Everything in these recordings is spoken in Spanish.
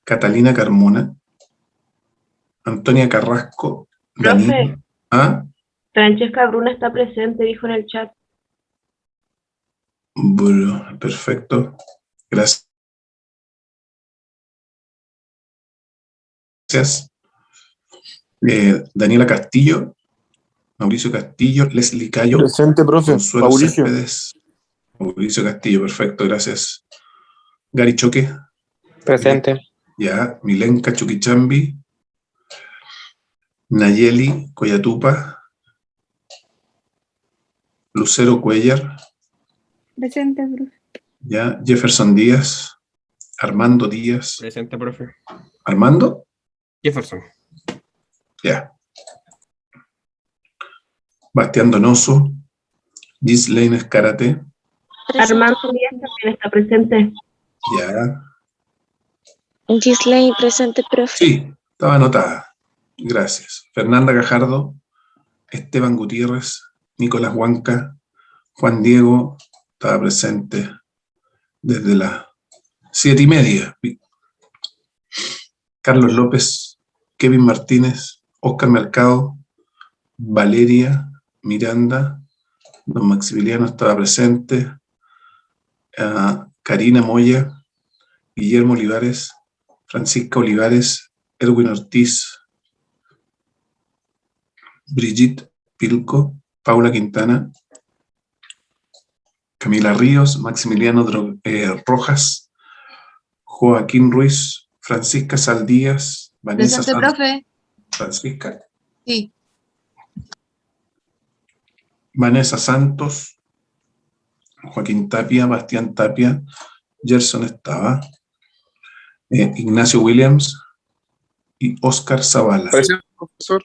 Catalina Carmona, Antonia Carrasco, Profe, Danilo. ¿Ah? Francesca Bruna está presente, dijo en el chat. Bueno, perfecto. Gracias. Daniela Castillo, Mauricio Castillo, Leslie Cayo. Presente, profe. Consuelo Mauricio. Céspedes. Mauricio Castillo, perfecto, gracias. Gary Choque. Presente. Ya, Milenka Chuquichambi. Nayeli Coyatupa. Lucero Cuellar. Presente, profe. Ya, Jefferson Díaz. Armando Díaz. Presente, profe. ¿Armando? Jefferson. Ya. Bastián Donoso. Gislaine Escarate. Armando Díaz también está presente. Ya. Gislaine, presente, profe. Sí, estaba anotada. Gracias. Fernanda Gajardo. Esteban Gutiérrez. Nicolás Huanca. Juan Diego estaba presente desde las 7:30. Carlos López, Kevin Martínez, Oscar Mercado, Valeria Miranda, don Maximiliano estaba presente, Karina Moya, Guillermo Olivares, Francisca Olivares, Erwin Ortiz, Brigitte Pilco, Paula Quintana, Camila Ríos, Maximiliano Rojas, Joaquín Ruiz, Francisca Saldías, Vanessa Presente, profe. Francisca. Sí. Vanessa Santos, Joaquín Tapia, Bastián Tapia, Gerson estaba, Ignacio Williams y Oscar Zavala. Presente, profesor.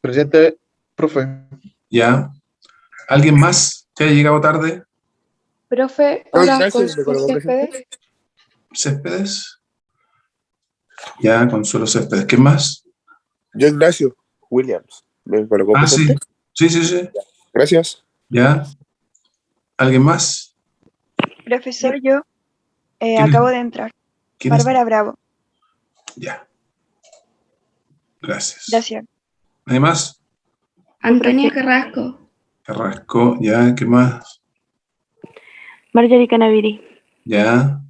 Presente, profe. ¿Ya? ¿Alguien más que haya llegado tarde? Profe, hola, Gracias, me colocó Céspedes. ¿Céspedes? Ya, Consuelo Céspedes. ¿Qué más? Yo, Ignacio Williams. ¿Me colocó presente? Sí. Sí. Gracias. ¿Ya? ¿Alguien más? Profesor, yo ¿Quién acabo es? de entrar. ¿Quién es? Bárbara Bravo. Ya. Gracias. Gracias. ¿Hay más? Antonia Carrasco. Carrasco, ya, ¿qué más? Marjorie Canaviri. Ya.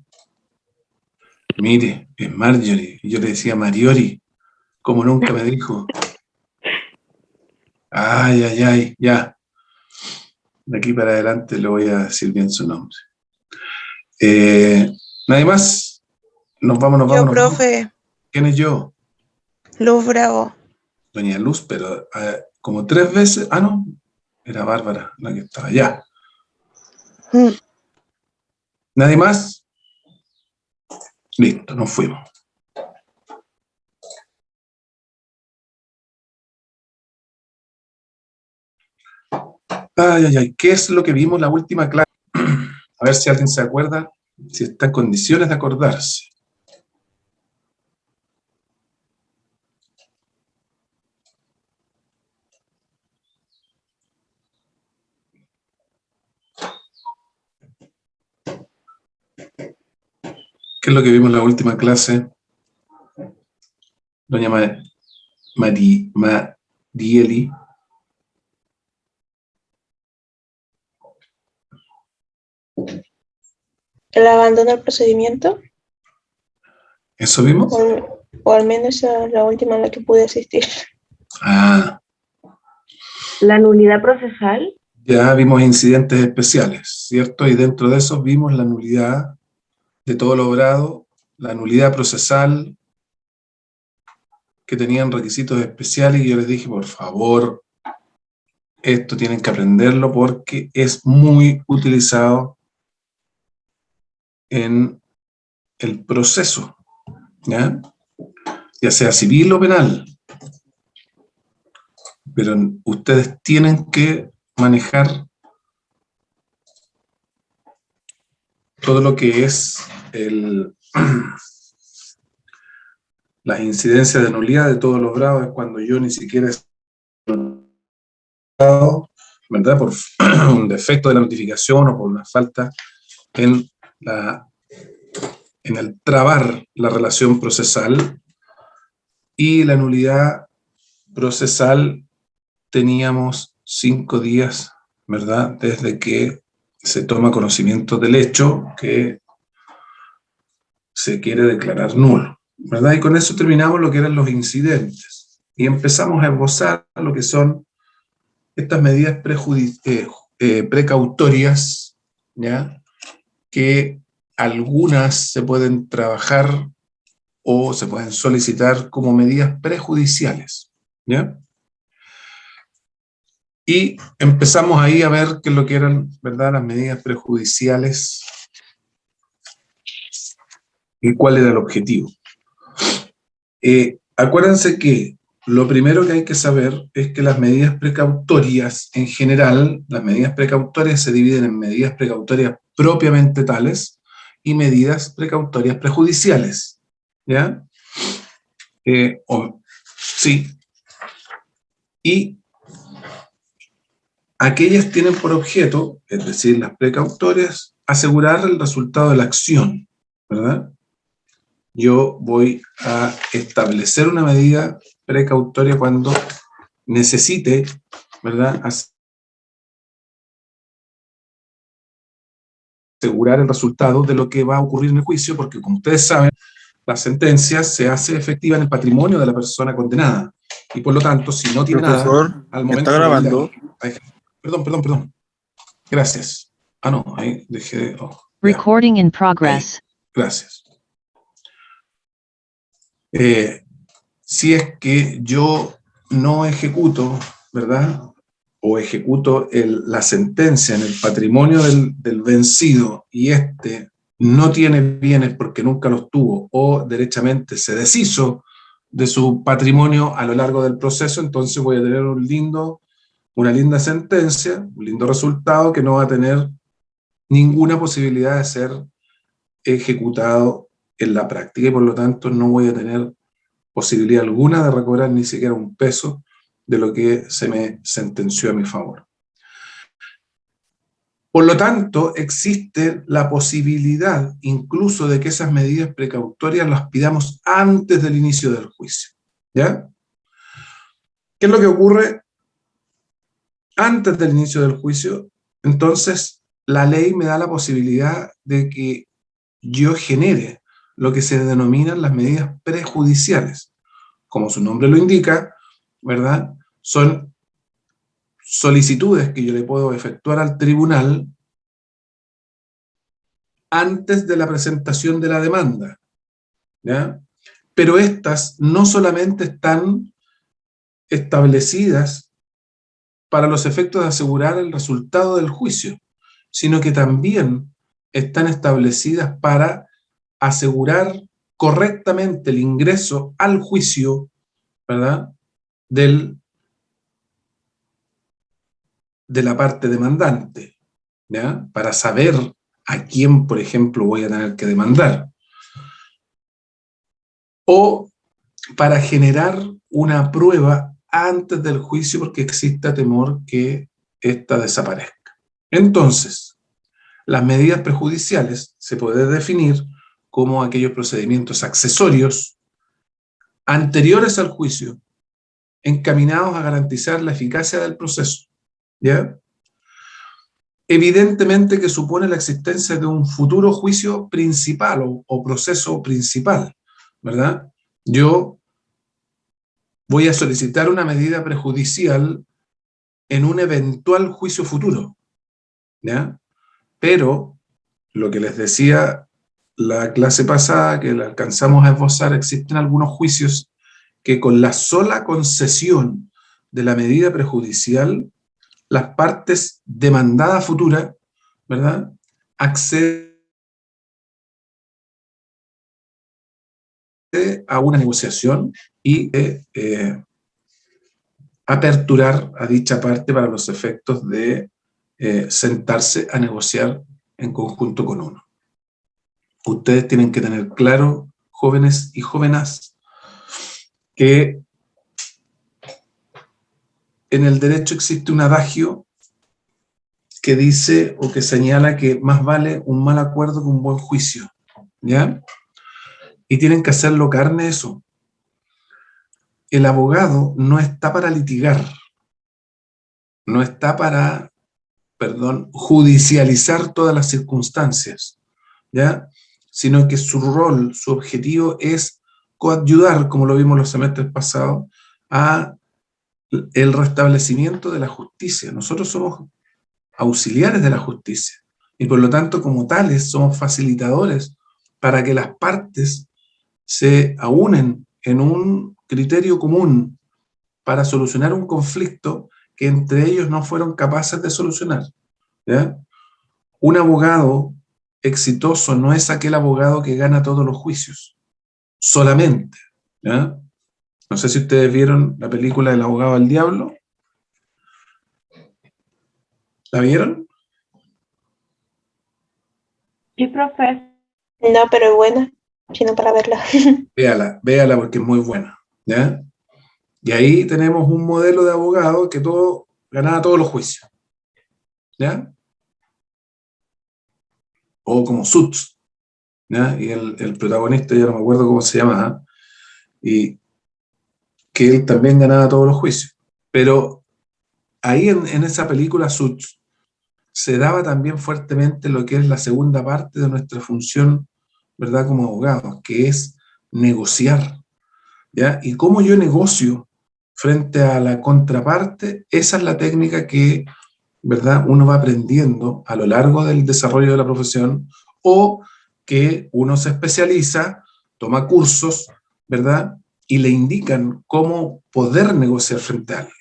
Mire, es Marjorie. Y yo le decía Mariori. Como nunca me dijo. Ay, ya. De aquí para adelante le voy a decir bien su nombre. ¿Nadie más? Nos vamos. Yo, profe. ¿Quién es yo? Luz Bravo. Doña Luz, pero como 3 veces. Ah, no. Era Bárbara la que estaba. Ya. ¿Nadie más? Listo, nos fuimos. Ay. ¿Qué es lo que vimos la última clase? A ver si alguien se acuerda, si está en condiciones de acordarse. ¿Qué es lo que vimos en la última clase? Doña Marieli. ¿El abandono del procedimiento? ¿Eso vimos? O al menos la última en la que pude asistir. Ah, La nulidad procesal. ya vimos incidentes especiales, ¿cierto? Y dentro de eso vimos la nulidad de todo lo obrado, la nulidad procesal, que tenían requisitos especiales, y yo les dije, por favor, esto tienen que aprenderlo porque es muy utilizado en el proceso, ¿ya? Ya sea civil o penal. Pero ustedes tienen que manejar todo lo que es las incidencias de nulidad de todos los grados, es cuando yo ni siquiera ¿verdad? Por un defecto de la notificación o por una falta en en el trabar la relación procesal, y la nulidad procesal teníamos 5 días, ¿verdad?, desde que se toma conocimiento del hecho que se quiere declarar nulo, ¿verdad? Y con eso terminamos lo que eran los incidentes. Y empezamos a esbozar lo que son estas medidas precautorias, ¿ya?, que algunas se pueden trabajar o se pueden solicitar como medidas prejudiciales, ¿ya? Y empezamos ahí a ver qué es lo que eran, ¿verdad?, las medidas prejudiciales y cuál era el objetivo. Acuérdense que lo primero que hay que saber es que las medidas precautorias, en general, las medidas precautorias se dividen en medidas precautorias propiamente tales y medidas precautorias prejudiciales, ¿ya? Sí. Y aquellas tienen por objeto, es decir, las precautorias, asegurar el resultado de la acción, ¿verdad? Yo voy a establecer una medida precautoria cuando necesite, ¿verdad?, asegurar el resultado de lo que va a ocurrir en el juicio, porque como ustedes saben, la sentencia se hace efectiva en el patrimonio de la persona condenada, y por lo tanto, si no tiene Profesor, nada, al momento ¿está grabando? Perdón. Gracias. Ah, no, ahí dejé... Recording in progress. Ahí. Gracias. Si es que yo no ejecuto, ¿verdad?, o ejecuto la sentencia en el patrimonio del vencido y no tiene bienes porque nunca los tuvo, o derechamente se deshizo de su patrimonio a lo largo del proceso, entonces voy a tener una linda sentencia, un lindo resultado que no va a tener ninguna posibilidad de ser ejecutado en la práctica, y por lo tanto no voy a tener posibilidad alguna de recobrar ni siquiera un peso de lo que se me sentenció a mi favor. Por lo tanto, existe la posibilidad incluso de que esas medidas precautorias las pidamos antes del inicio del juicio, ¿ya? ¿Qué es lo que ocurre antes del inicio del juicio? Entonces, la ley me da la posibilidad de que yo genere lo que se denominan las medidas prejudiciales. Como su nombre lo indica, ¿verdad?, son solicitudes que yo le puedo efectuar al tribunal antes de la presentación de la demanda, ¿ya? Pero estas no solamente están establecidas para los efectos de asegurar el resultado del juicio, sino que también están establecidas para asegurar correctamente el ingreso al juicio, ¿verdad?, de la parte demandante, ¿ya?, para saber a quién, por ejemplo, voy a tener que demandar, o para generar una prueba antes del juicio porque exista temor que ésta desaparezca. Entonces, las medidas prejudiciales se pueden definir como aquellos procedimientos accesorios anteriores al juicio, encaminados a garantizar la eficacia del proceso, ¿ya? Evidentemente que supone la existencia de un futuro juicio principal o proceso principal, ¿verdad? Yo voy a solicitar una medida prejudicial en un eventual juicio futuro, ¿ya? Pero, lo que les decía la clase pasada, que la alcanzamos a esbozar, existen algunos juicios que con la sola concesión de la medida prejudicial, las partes demandadas futuras, ¿verdad?, acceden a una negociación y aperturar a dicha parte para los efectos de sentarse a negociar en conjunto con uno. Ustedes tienen que tener claro, jóvenes y jóvenes, que en el derecho existe un adagio que dice o que señala que más vale un mal acuerdo que un buen juicio, ¿ya? Y tienen que hacerlo carne eso. El abogado no está para litigar, no está para, perdón, judicializar todas las circunstancias, ¿ya? Sino que su rol, su objetivo es coadyudar, como lo vimos los semestres pasados, a el restablecimiento de la justicia. Nosotros somos auxiliares de la justicia y por lo tanto como tales somos facilitadores para que las partes se aúnen en un criterio común para solucionar un conflicto que entre ellos no fueron capaces de solucionar, ¿ya? Un abogado exitoso no es aquel abogado que gana todos los juicios, solamente, ¿ya? No sé si ustedes vieron la película del abogado del diablo. ¿La vieron? Sí, profe. No, pero es buena, sino para verla. Véala, véala porque es muy buena, ¿ya? Y ahí tenemos un modelo de abogado que ganaba todos los juicios, ¿ya? O como Suits, ¿ya? Y el protagonista, ya no me acuerdo cómo se llama, y que él también ganaba todos los juicios. Pero ahí en esa película Suits se daba también fuertemente lo que es la segunda parte de nuestra función, ¿verdad? Como abogados, que es negociar, ¿ya? Y cómo yo negocio frente a la contraparte, esa es la técnica que, ¿verdad?, uno va aprendiendo a lo largo del desarrollo de la profesión o que uno se especializa, toma cursos, ¿verdad?, y le indican cómo poder negociar frente a alguien.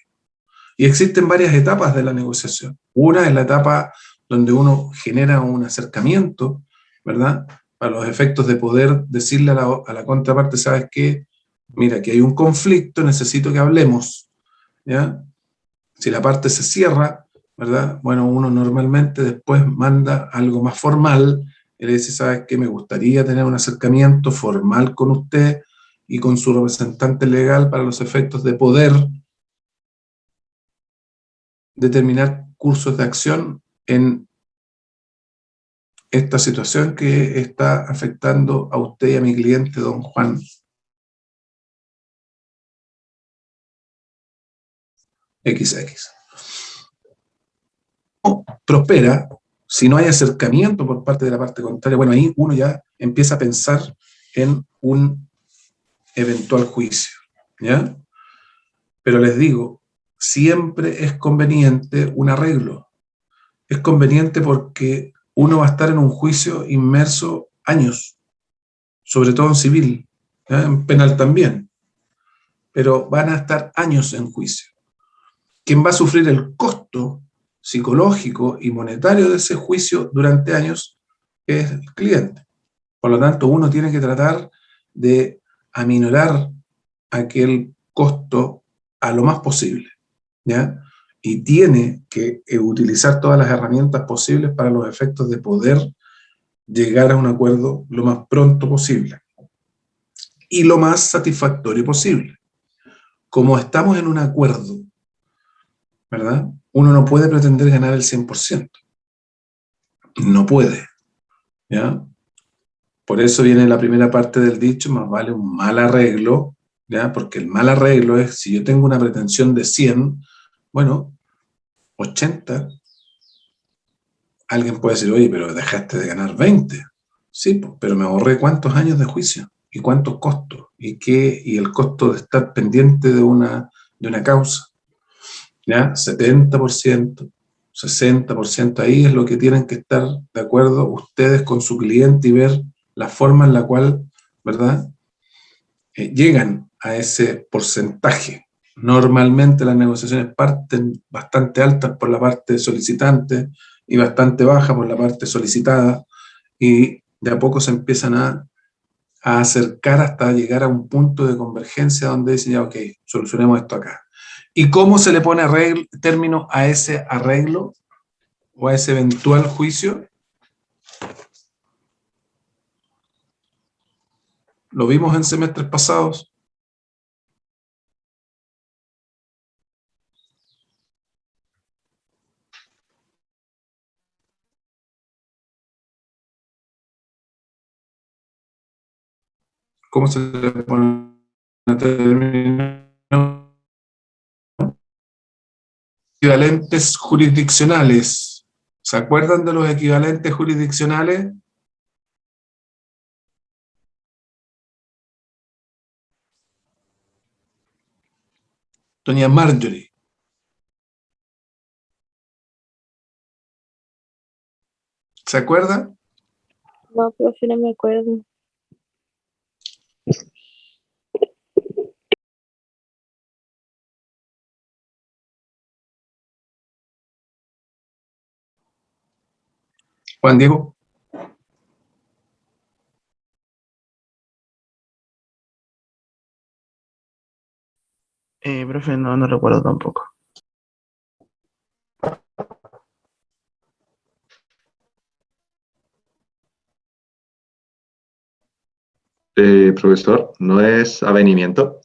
Y existen varias etapas de la negociación. Una es la etapa donde uno genera un acercamiento, ¿verdad?, para los efectos de poder decirle a la contraparte, ¿sabes qué? Mira, que hay un conflicto, necesito que hablemos, ¿ya? Si la parte se cierra, ¿verdad? Bueno, uno normalmente después manda algo más formal y le dice, ¿sabes qué? Me gustaría tener un acercamiento formal con usted y con su representante legal para los efectos de poder determinar cursos de acción en esta situación que está afectando a usted y a mi cliente, don Juan XX. Prospera si no hay acercamiento por parte de la parte contraria. Bueno, ahí uno ya empieza a pensar en un eventual juicio, ¿ya? Pero les digo, siempre es conveniente un arreglo. Es conveniente porque uno va a estar en un juicio inmerso años, sobre todo en civil, ¿ya? En penal también, pero van a estar años en juicio. Quien va a sufrir el costo psicológico y monetario de ese juicio durante años es el cliente. Por lo tanto, uno tiene que tratar de aminorar aquel costo a lo más posible, ¿ya? Y tiene que utilizar todas las herramientas posibles para los efectos de poder llegar a un acuerdo lo más pronto posible y lo más satisfactorio posible. Como estamos en un acuerdo, ¿verdad? Uno no puede pretender ganar el 100%. No puede, ¿ya? Por eso viene la primera parte del dicho, más vale un mal arreglo, ¿ya? Porque el mal arreglo es, si yo tengo una pretensión de 100, bueno, 80, alguien puede decir, oye, pero dejaste de ganar 20. Sí, pero me ahorré cuántos años de juicio y cuántos costos y el costo de estar pendiente de una causa, ¿ya? 70%, 60%, ahí es lo que tienen que estar de acuerdo ustedes con su cliente y ver la forma en la cual, ¿verdad?, llegan a ese porcentaje. Normalmente las negociaciones parten bastante altas por la parte solicitante y bastante bajas por la parte solicitada, y de a poco se empiezan a acercar hasta llegar a un punto de convergencia donde dicen, ya, ok, solucionemos esto acá. ¿Y cómo se le pone término a ese arreglo o a ese eventual juicio? Lo vimos en semestres pasados. ¿Cómo se le pone término? Equivalentes jurisdiccionales. ¿Se acuerdan de los equivalentes jurisdiccionales? Doña Marjorie. ¿Se acuerda? No, profe, no me acuerdo. Juan Diego. Profe, no recuerdo tampoco. Profesor, ¿no es avenimiento?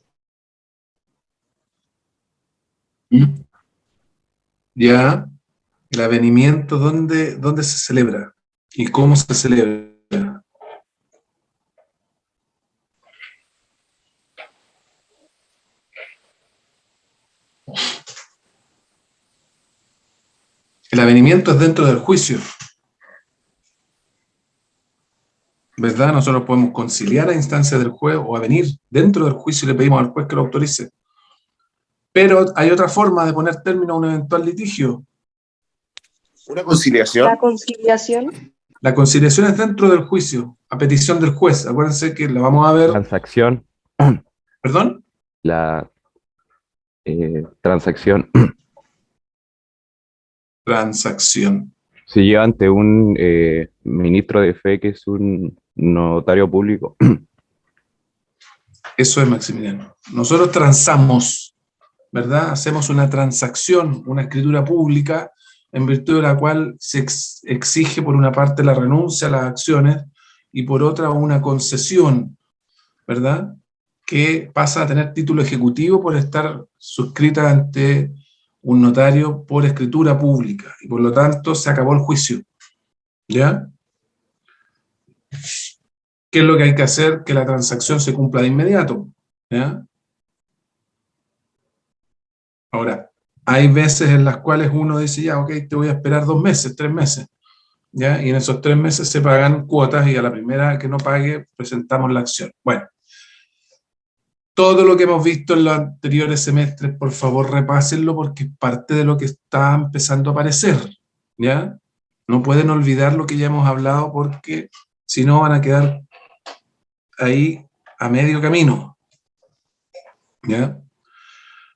Ya, el avenimiento, ¿dónde se celebra? ¿Y cómo se celebra? El avenimiento es dentro del juicio, ¿verdad? Nosotros podemos conciliar a instancia del juez o avenir dentro del juicio y le pedimos al juez que lo autorice. Pero hay otra forma de poner término a un eventual litigio. ¿Una conciliación? La conciliación. La conciliación es dentro del juicio, a petición del juez. Acuérdense que la vamos a ver. Transacción. ¿Perdón? La transacción. Transacción. Se lleva ante un ministro de fe que es un notario público. Eso es, Maximiliano. Nosotros transamos, ¿verdad? Hacemos una transacción, una escritura pública, en virtud de la cual se exige por una parte la renuncia a las acciones y por otra una concesión, ¿verdad? Que pasa a tener título ejecutivo por estar suscrita ante un notario por escritura pública y por lo tanto se acabó el juicio, ¿ya? ¿Qué es lo que hay que hacer? Que la transacción se cumpla de inmediato, ¿ya? Ahora, hay veces en las cuales uno dice, ya, ok, te voy a esperar 2 meses, 3 meses, ¿ya? Y en esos 3 meses se pagan cuotas y a la primera que no pague presentamos la acción. Bueno, todo lo que hemos visto en los anteriores semestres, por favor repásenlo porque es parte de lo que está empezando a aparecer, ¿ya? No pueden olvidar lo que ya hemos hablado porque si no van a quedar ahí a medio camino, ¿ya?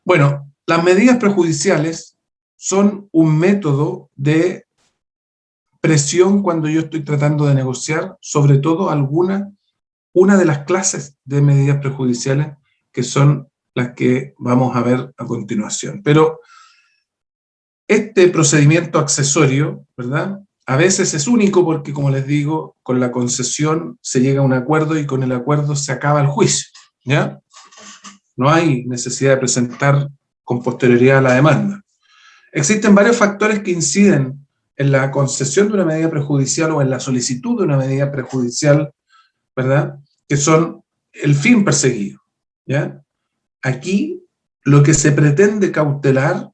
Bueno, las medidas prejudiciales son un método de presión cuando yo estoy tratando de negociar, sobre todo una de las clases de medidas prejudiciales que son las que vamos a ver a continuación. Pero este procedimiento accesorio, ¿verdad? A veces es único porque, como les digo, con la concesión se llega a un acuerdo y con el acuerdo se acaba el juicio, ¿ya? No hay necesidad de presentar con posterioridad a la demanda. Existen varios factores que inciden en la concesión de una medida prejudicial o en la solicitud de una medida prejudicial, ¿verdad? Que son el fin perseguido, ¿ya? Aquí lo que se pretende cautelar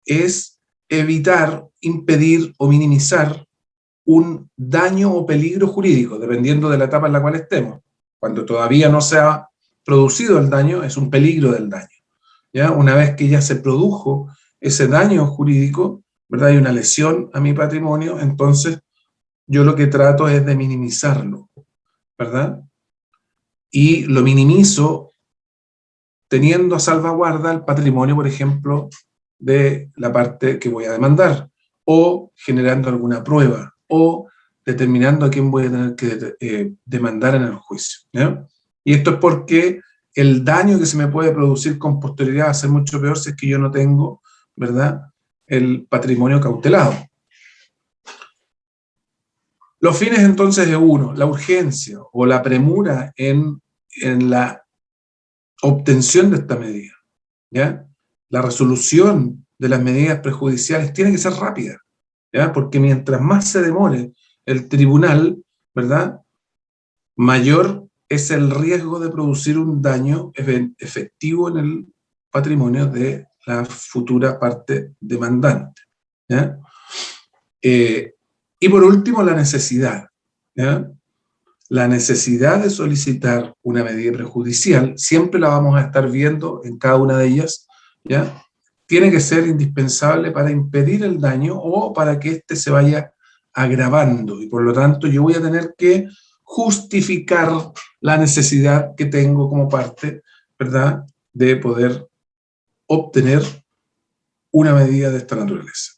es evitar, impedir o minimizar un daño o peligro jurídico, dependiendo de la etapa en la cual estemos. Cuando todavía no se ha producido el daño, es un peligro del daño, ¿ya? Una vez que ya se produjo ese daño jurídico, ¿verdad? Hay una lesión a mi patrimonio, entonces yo lo que trato es de minimizarlo, ¿verdad? Y lo minimizo teniendo a salvaguarda el patrimonio, por ejemplo, de la parte que voy a demandar, o generando alguna prueba, o determinando a quién voy a tener que demandar en el juicio, ¿ya? Y esto es porque el daño que se me puede producir con posterioridad va a ser mucho peor si es que yo no tengo, ¿verdad?, el patrimonio cautelado. Los fines entonces es uno, la urgencia o la premura en la obtención de esta medida, ¿ya? La resolución de las medidas prejudiciales tiene que ser rápida, ¿ya? Porque mientras más se demore el tribunal, ¿verdad?, mayor es el riesgo de producir un daño efectivo en el patrimonio de la futura parte demandante, ¿ya? Y por último, la necesidad, ¿ya? La necesidad de solicitar una medida prejudicial, siempre la vamos a estar viendo en cada una de ellas, ¿ya? Tiene que ser indispensable para impedir el daño o para que éste se vaya agravando, y por lo tanto yo voy a tener que justificar la necesidad que tengo como parte, ¿verdad?, de poder obtener una medida de esta naturaleza.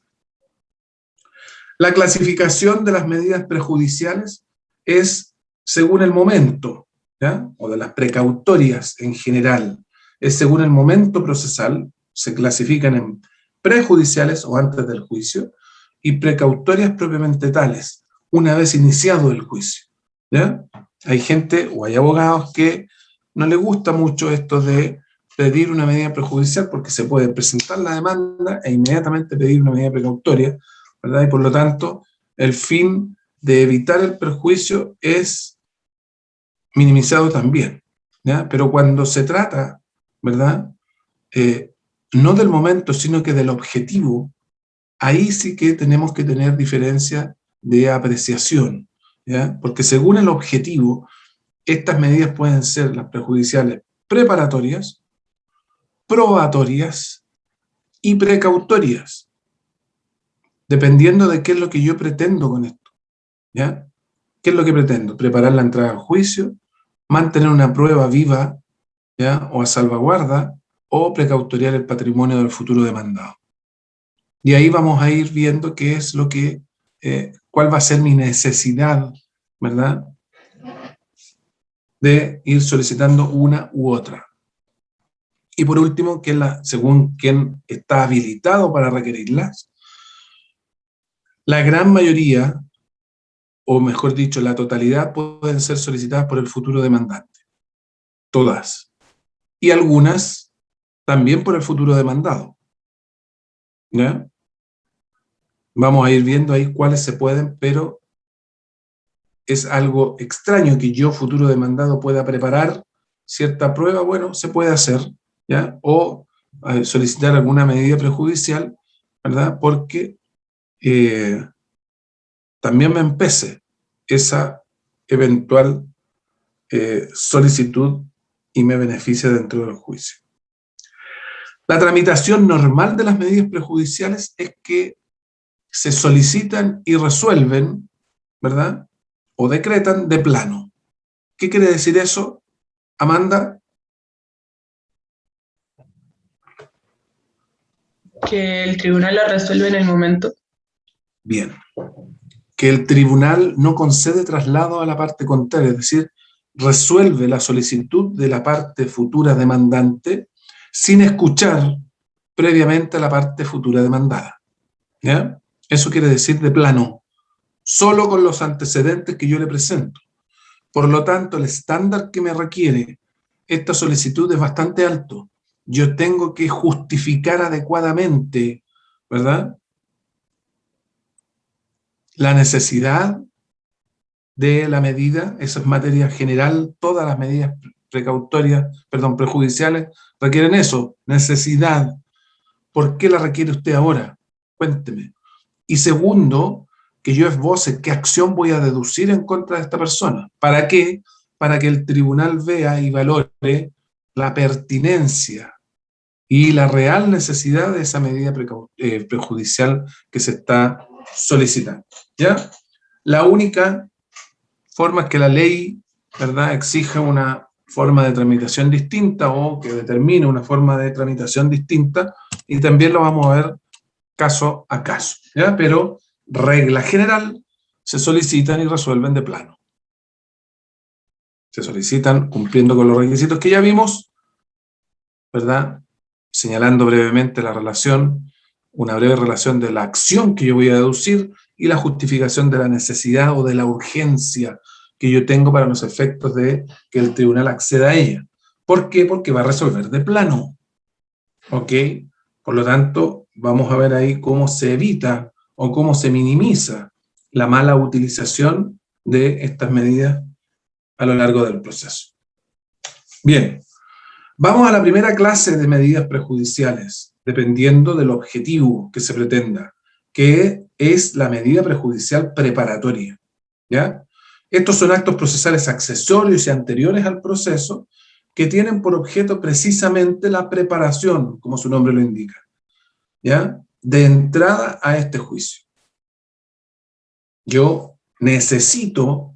La clasificación de las medidas prejudiciales es según el momento, ¿ya?, o de las precautorias en general, es según el momento procesal, se clasifican en prejudiciales o antes del juicio, y precautorias propiamente tales, una vez iniciado el juicio, ¿ya? Hay gente o hay abogados que no les gusta mucho esto de pedir una medida prejudicial porque se puede presentar la demanda e inmediatamente pedir una medida precautoria, ¿verdad? Y por lo tanto, el fin de evitar el perjuicio es minimizado también, ¿ya? Pero cuando se trata, ¿verdad?, no del momento, sino que del objetivo, ahí sí que tenemos que tener diferencia de apreciación, ¿ya? Porque según el objetivo, estas medidas pueden ser las prejudiciales preparatorias, probatorias y precautorias, dependiendo de qué es lo que yo pretendo con esto, ¿ya? ¿Qué es lo que pretendo? Preparar la entrada al juicio, mantener una prueba viva, ¿ya?, o a salvaguarda, o precautoriar el patrimonio del futuro demandado. Y ahí vamos a ir viendo qué es lo que, cuál va a ser mi necesidad, ¿verdad?, de ir solicitando una u otra. Y por último, que según quién está habilitado para requerirlas, la gran mayoría, o mejor dicho, la totalidad, pueden ser solicitadas por el futuro demandante. Todas. Y algunas también por el futuro demandado, ¿ya? Vamos a ir viendo ahí cuáles se pueden, pero es algo extraño que yo, futuro demandado, pueda preparar cierta prueba. Bueno, se puede hacer, ¿ya? O solicitar alguna medida prejudicial, ¿verdad? Porque también me empece esa eventual solicitud y me beneficia dentro del juicio. La tramitación normal de las medidas prejudiciales es que se solicitan y resuelven, ¿verdad?, o decretan de plano. ¿Qué quiere decir eso, Amanda? Que el tribunal la resuelve en el momento. Bien. Que el tribunal no concede traslado a la parte contraria, es decir, resuelve la solicitud de la parte futura demandante sin escuchar previamente a la parte futura demandada, ¿ya? Eso quiere decir de plano, solo con los antecedentes que yo le presento. Por lo tanto, el estándar que me requiere esta solicitud es bastante alto. Yo tengo que justificar adecuadamente, ¿verdad?, la necesidad de la medida. Esa es materia general, todas las medidas prejudiciales requieren eso, necesidad. ¿Por qué la requiere usted ahora? Cuénteme. Y segundo, que yo esboce qué acción voy a deducir en contra de esta persona. ¿Para qué? Para que el tribunal vea y valore la pertinencia y la real necesidad de esa medida prejudicial que se está solicitando, ¿ya? La única forma es que la ley, ¿verdad?, exija una forma de tramitación distinta o que determine una forma de tramitación distinta, y también lo vamos a ver caso a caso, ¿ya? Pero regla general, se solicitan y resuelven de plano. Se solicitan cumpliendo con los requisitos que ya vimos, ¿verdad?, señalando brevemente la relación, una breve relación de la acción que yo voy a deducir y la justificación de la necesidad o de la urgencia que yo tengo para los efectos de que el tribunal acceda a ella. ¿Por qué? Porque va a resolver de plano, ¿ok? Por lo tanto, vamos a ver ahí cómo se evita o cómo se minimiza la mala utilización de estas medidas a lo largo del proceso. Bien, vamos a la primera clase de medidas prejudiciales, dependiendo del objetivo que se pretenda, que es la medida prejudicial preparatoria, ¿ya? Estos son actos procesales accesorios y anteriores al proceso que tienen por objeto precisamente la preparación, como su nombre lo indica, ¿ya?, de entrada a este juicio. Yo necesito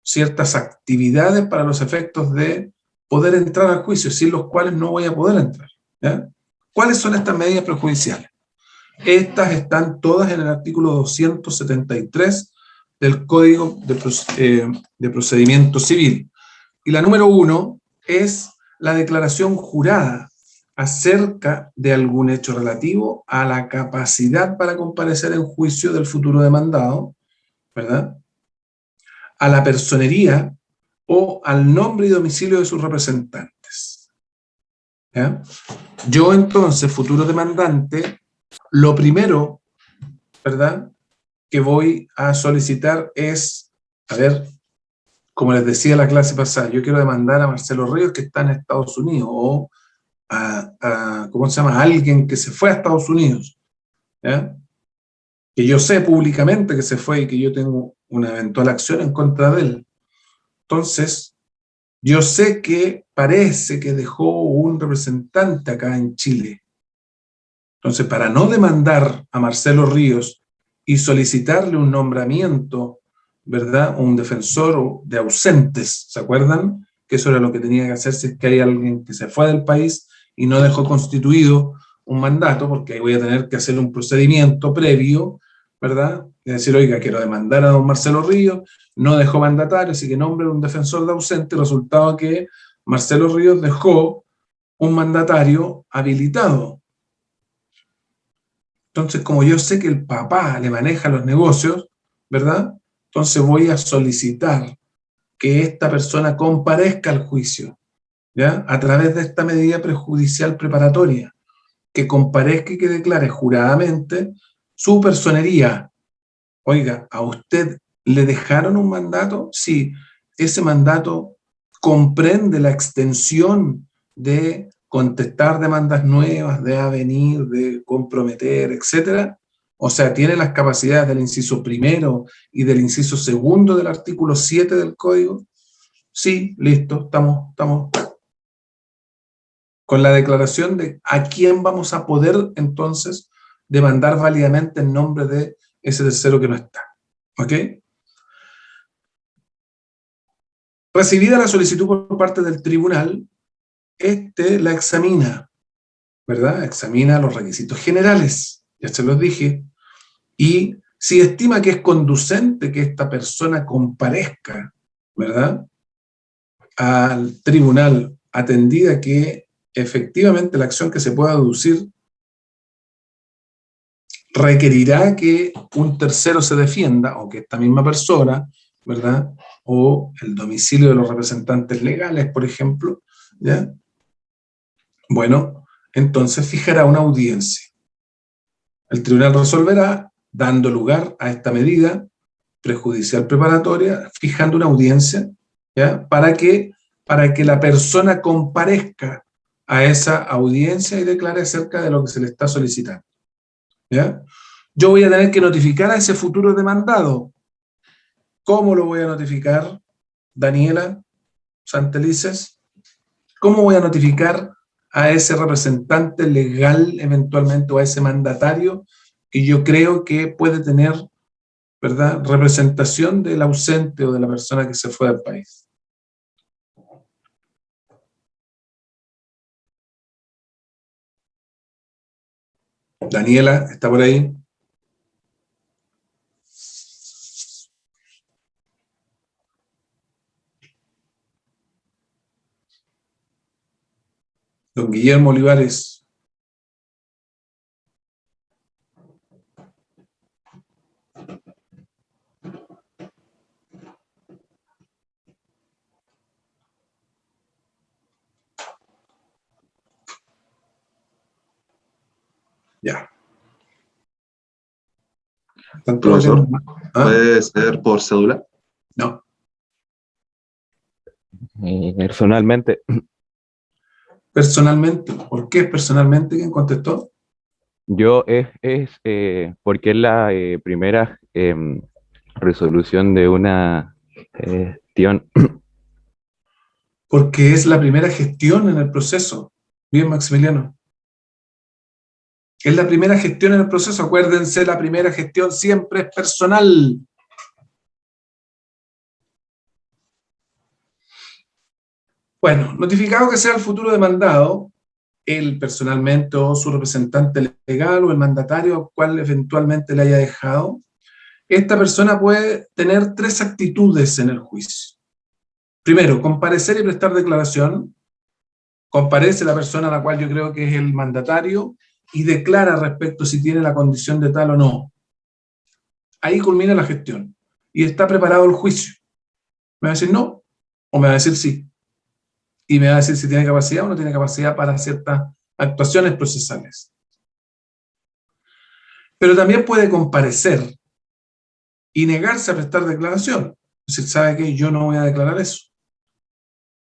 ciertas actividades para los efectos de poder entrar al juicio, sin los cuales no voy a poder entrar, ¿ya? ¿Cuáles son estas medidas prejudiciales? Estas están todas en el artículo 273 del Código de Procedimiento Civil. Y la número 1 es la declaración jurada acerca de algún hecho relativo a la capacidad para comparecer en juicio del futuro demandado, ¿verdad?, a la personería o al nombre y domicilio de sus representantes, ¿ya? Yo entonces, futuro demandante, lo primero, ¿verdad?, que voy a solicitar es, a ver, como les decía la clase pasada, yo quiero demandar a Marcelo Ríos que está en Estados Unidos, o ¿cómo se llama?, a alguien que se fue a Estados Unidos, ¿ya?, que yo sé públicamente que se fue y que yo tengo una eventual acción en contra de él. Entonces, yo sé que parece que dejó un representante acá en Chile. Entonces, para no demandar a Marcelo Ríos y solicitarle un nombramiento, ¿verdad?, un defensor de ausentes, ¿se acuerdan? Que eso era lo que tenía que hacer si es que hay alguien que se fue del país y no dejó constituido un mandato, porque ahí voy a tener que hacer un procedimiento previo, ¿verdad?, y decir, oiga, quiero demandar a don Marcelo Ríos, no dejó mandatario, así que nombre un defensor de ausente, resultado que Marcelo Ríos dejó un mandatario habilitado. Entonces, como yo sé que el papá le maneja los negocios, ¿verdad?, entonces voy a solicitar que esta persona comparezca al juicio, ¿ya?, a través de esta medida prejudicial preparatoria, que comparezca y que declare juradamente su personería. Oiga, ¿a usted le dejaron un mandato? Sí, ese mandato comprende la extensión de contestar demandas nuevas, de avenir, de comprometer, etcétera. O sea, tiene las capacidades del inciso primero y del inciso segundo del artículo 7 del Código. Sí, listo, estamos con la declaración de a quién vamos a poder entonces demandar válidamente en nombre de ese tercero que no está. ¿Ok? Recibida la solicitud por parte del tribunal, la examina, ¿verdad? Examina los requisitos generales, ya se los dije, y si estima que es conducente que esta persona comparezca, ¿verdad?, al tribunal, atendida que efectivamente la acción que se pueda deducir requerirá que un tercero se defienda, o que esta misma persona, ¿verdad?, o el domicilio de los representantes legales, por ejemplo, ¿ya? Bueno, entonces fijará una audiencia. El tribunal resolverá dando lugar a esta medida prejudicial preparatoria, fijando una audiencia, ¿ya?, para que la persona comparezca a esa audiencia y declare acerca de lo que se le está solicitando, ¿ya? Yo voy a tener que notificar a ese futuro demandado. ¿Cómo lo voy a notificar, Daniela Santelices? ¿Cómo voy a notificar a ese representante legal eventualmente, o a ese mandatario que yo creo que puede tener, ¿verdad?, representación del ausente o de la persona que se fue del país? Daniela, ¿está por ahí? Don Guillermo Olivares. Ya. Profesor, ¿Ah? ¿puede ser por cédula? No. Personalmente, Personalmente. ¿Por qué personalmente? ¿Quién contestó? yo porque es la primera resolución de una gestión. Porque es la primera gestión en el proceso. Bien, Maximiliano. Es la primera gestión en el proceso. Acuérdense, la primera gestión siempre es personal. Bueno, notificado que sea el futuro demandado, él personalmente o su representante legal o el mandatario al cual eventualmente le haya dejado, esta persona puede tener 3 actitudes en el juicio. Primero, comparecer y prestar declaración. Comparece la persona a la cual yo creo que es el mandatario y declara respecto si tiene la condición de tal o no. Ahí culmina la gestión y está preparado el juicio. ¿Me va a decir no o me va a decir sí? Y me va a decir si tiene capacidad o no tiene capacidad para ciertas actuaciones procesales. Pero también puede comparecer y negarse a prestar declaración. Es decir, ¿sabe qué? Yo no voy a declarar eso.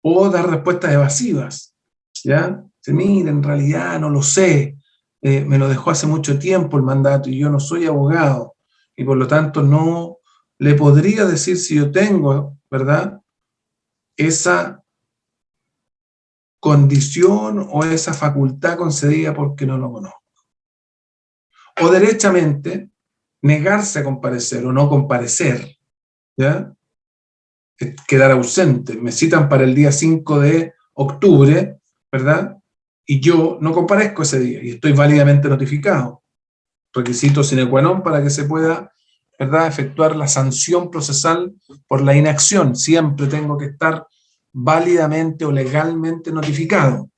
O dar respuestas evasivas. ¿Ya? Dice, mire, en realidad no lo sé. Me lo dejó hace mucho tiempo el mandato y yo no soy abogado. Y por lo tanto no le podría decir si yo tengo, ¿verdad?, esa condición o esa facultad concedida porque no lo conozco. O derechamente negarse a comparecer o no comparecer, ¿ya? Quedar ausente. Me citan para el día 5 de octubre, ¿verdad? Y yo no comparezco ese día y estoy válidamente notificado. Requisito sine qua non para que se pueda, ¿verdad?, efectuar la sanción procesal por la inacción. Siempre tengo que estar válidamente o legalmente notificado.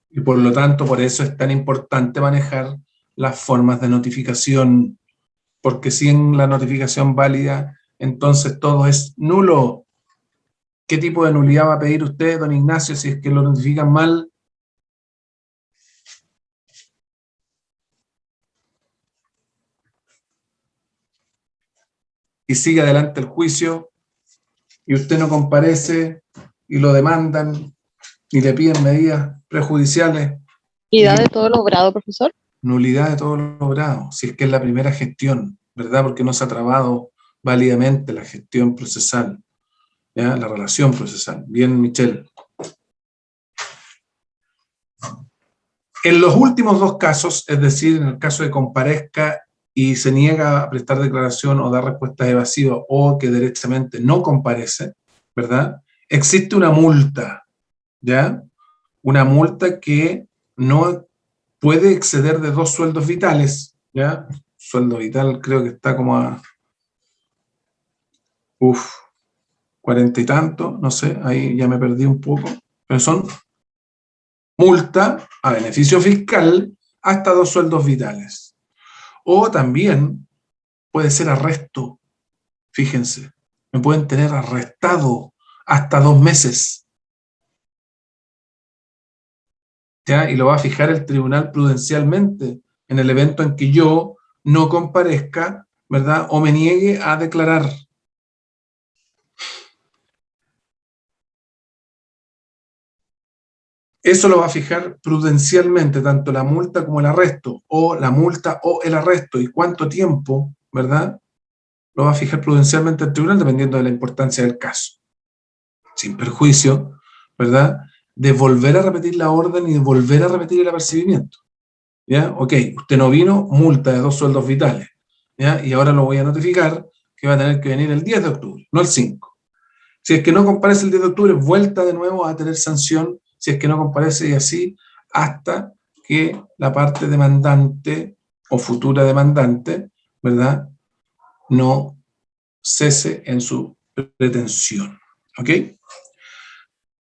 Y por lo tanto, por eso es tan importante manejar las formas de notificación, porque sin la notificación válida, entonces todo es nulo. ¿Qué tipo de nulidad va a pedir usted, don Ignacio, si es que lo notifican mal? Y sigue adelante el juicio, y usted no comparece, y lo demandan, y le piden medidas prejudiciales. ¿Nulidad de todo logrado, profesor? Nulidad de todo logrado, si es que es la primera gestión, ¿verdad? Porque no se ha trabado válidamente la gestión procesal, ¿ya? La relación procesal. Bien, Michelle. En los últimos 2 casos, es decir, en el caso de comparezca y se niega a prestar declaración o dar respuestas evasivas o que derechamente no comparece, ¿verdad?, existe una multa, ¿ya? Una multa que no puede exceder de 2 sueldos vitales, ¿ya? Sueldo vital creo que está como a 40 y tanto, no sé, ahí ya me perdí un poco, pero son multa a beneficio fiscal hasta 2 sueldos vitales. O también puede ser arresto, fíjense, me pueden tener arrestado hasta 2 meses. ¿Ya? Y lo va a fijar el tribunal prudencialmente en el evento en que yo no comparezca, ¿verdad?, o me niegue a declarar. Eso lo va a fijar prudencialmente, tanto la multa como el arresto, o la multa o el arresto, y cuánto tiempo, ¿verdad?, lo va a fijar prudencialmente el tribunal dependiendo de la importancia del caso. Sin perjuicio, ¿verdad?, de volver a repetir la orden y de volver a repetir el apercibimiento. ¿Ya? Ok, usted no vino, multa de 2 sueldos vitales. ¿Ya? Y ahora lo voy a notificar que va a tener que venir el 10 de octubre, no el 5. Si es que no comparece el 10 de octubre, vuelta de nuevo a tener sanción, si es que no comparece, y así hasta que la parte demandante o futura demandante, ¿verdad?, no cese en su pretensión. ¿Ok?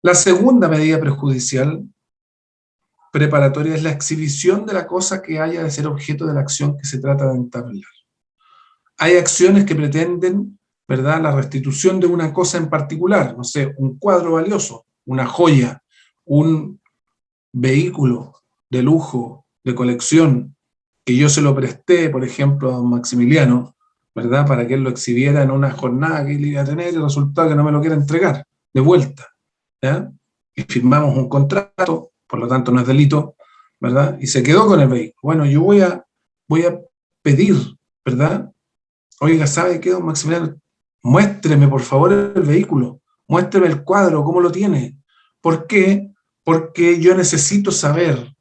La segunda medida prejudicial preparatoria es la exhibición de la cosa que haya de ser objeto de la acción que se trata de entablar. Hay acciones que pretenden, ¿verdad?, la restitución de una cosa en particular, no sé, un cuadro valioso, una joya, un vehículo de lujo, de colección, que yo se lo presté, por ejemplo, a don Maximiliano, ¿verdad?, para que él lo exhibiera en una jornada que él iba a tener y resultado que no me lo quiere entregar de vuelta. ¿ya? Y firmamos un contrato, por lo tanto no es delito, ¿verdad? Y se quedó con el vehículo. Bueno, yo voy a pedir, ¿verdad? Oiga, ¿sabe qué, don Maximiliano? Muéstreme, por favor, el vehículo. Muéstreme el cuadro, ¿cómo lo tiene? ¿Por qué? Porque yo necesito saber,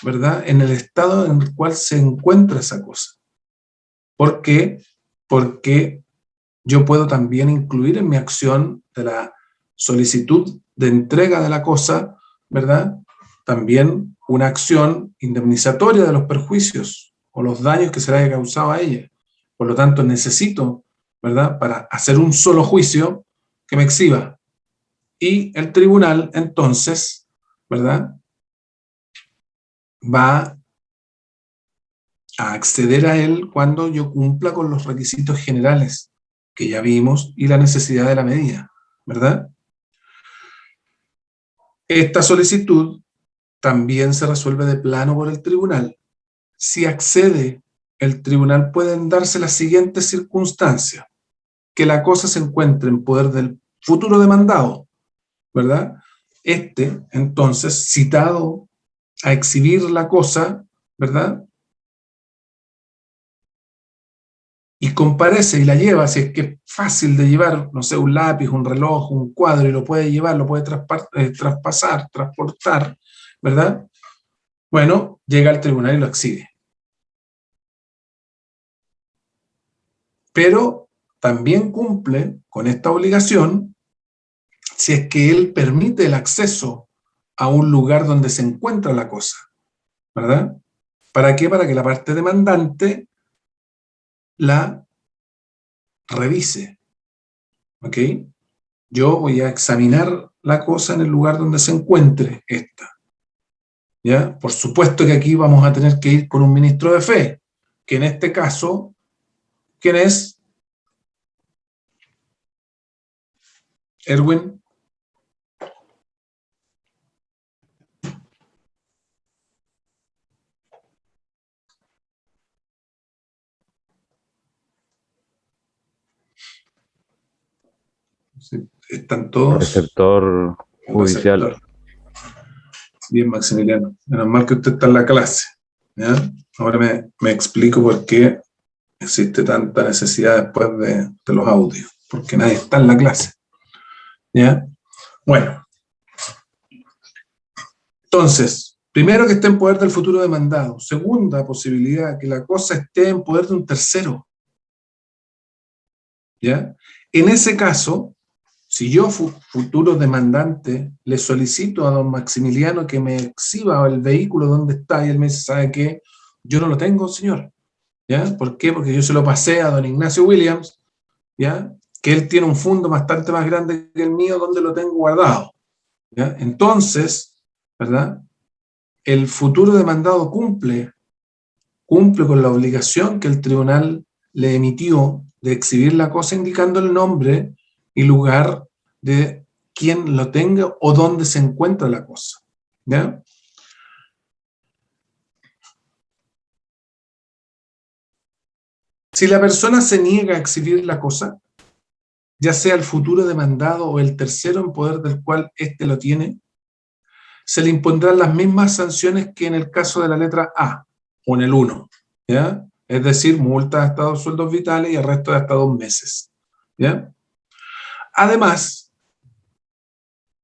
¿verdad?, en el estado en el cual se encuentra esa cosa. ¿Por qué? Porque yo puedo también incluir en mi acción de la solicitud de entrega de la cosa, ¿verdad?, también una acción indemnizatoria de los perjuicios o los daños que se le haya causado a ella. Por lo tanto, necesito, ¿verdad?, para hacer un solo juicio que me exhiba. Y el tribunal, entonces, ¿verdad?, va a acceder a él cuando yo cumpla con los requisitos generales que ya vimos y la necesidad de la medida, ¿verdad? Esta solicitud también se resuelve de plano por el tribunal. Si accede, el tribunal puede darse las siguientes circunstancias: que la cosa se encuentre en poder del futuro demandado, ¿verdad? Entonces, citado a exhibir la cosa, ¿verdad?, y comparece y la lleva, si es que es fácil de llevar, no sé, un lápiz, un reloj, un cuadro, y lo puede llevar, lo puede traspasar, transportar, ¿verdad? Bueno, llega al tribunal y lo exhibe. Pero también cumple con esta obligación si es que él permite el acceso a un lugar donde se encuentra la cosa, ¿verdad? ¿Para qué? Para que la parte demandante la revise, ¿ok? Yo voy a examinar la cosa en el lugar donde se encuentre esta, ¿ya? Por supuesto que aquí vamos a tener que ir con un ministro de fe, que en este caso, ¿quién es? Erwin. Están todos. Receptor judicial. Receptor. Bien, Maximiliano. Menos mal que usted está en la clase, ¿ya? Ahora me explico por qué existe tanta necesidad después de los audios, porque nadie está en la clase, ¿ya? Bueno. Entonces, primero, que esté en poder del futuro demandado. Segunda posibilidad, que la cosa esté en poder de un tercero, ¿ya? En ese caso, si yo, futuro demandante, le solicito a don Maximiliano que me exhiba el vehículo donde está, y él me dice, ¿sabe qué? Yo no lo tengo, señor, ¿ya? ¿Por qué? Porque yo se lo pasé a don Ignacio Williams, ¿ya?, que él tiene un fondo bastante más grande que el mío donde lo tengo guardado, ¿ya? Entonces, ¿verdad?, el futuro demandado cumple con la obligación que el tribunal le emitió de exhibir la cosa, indicando el nombre y lugar de quien lo tenga o dónde se encuentra la cosa, ¿ya? Si la persona se niega a exhibir la cosa, ya sea el futuro demandado o el tercero en poder del cual éste lo tiene, se le impondrán las mismas sanciones que en el caso de la letra A, o en el 1, ¿ya? Es decir, multa hasta 2 sueldos vitales y arresto de hasta 2 meses, ¿ya? Además,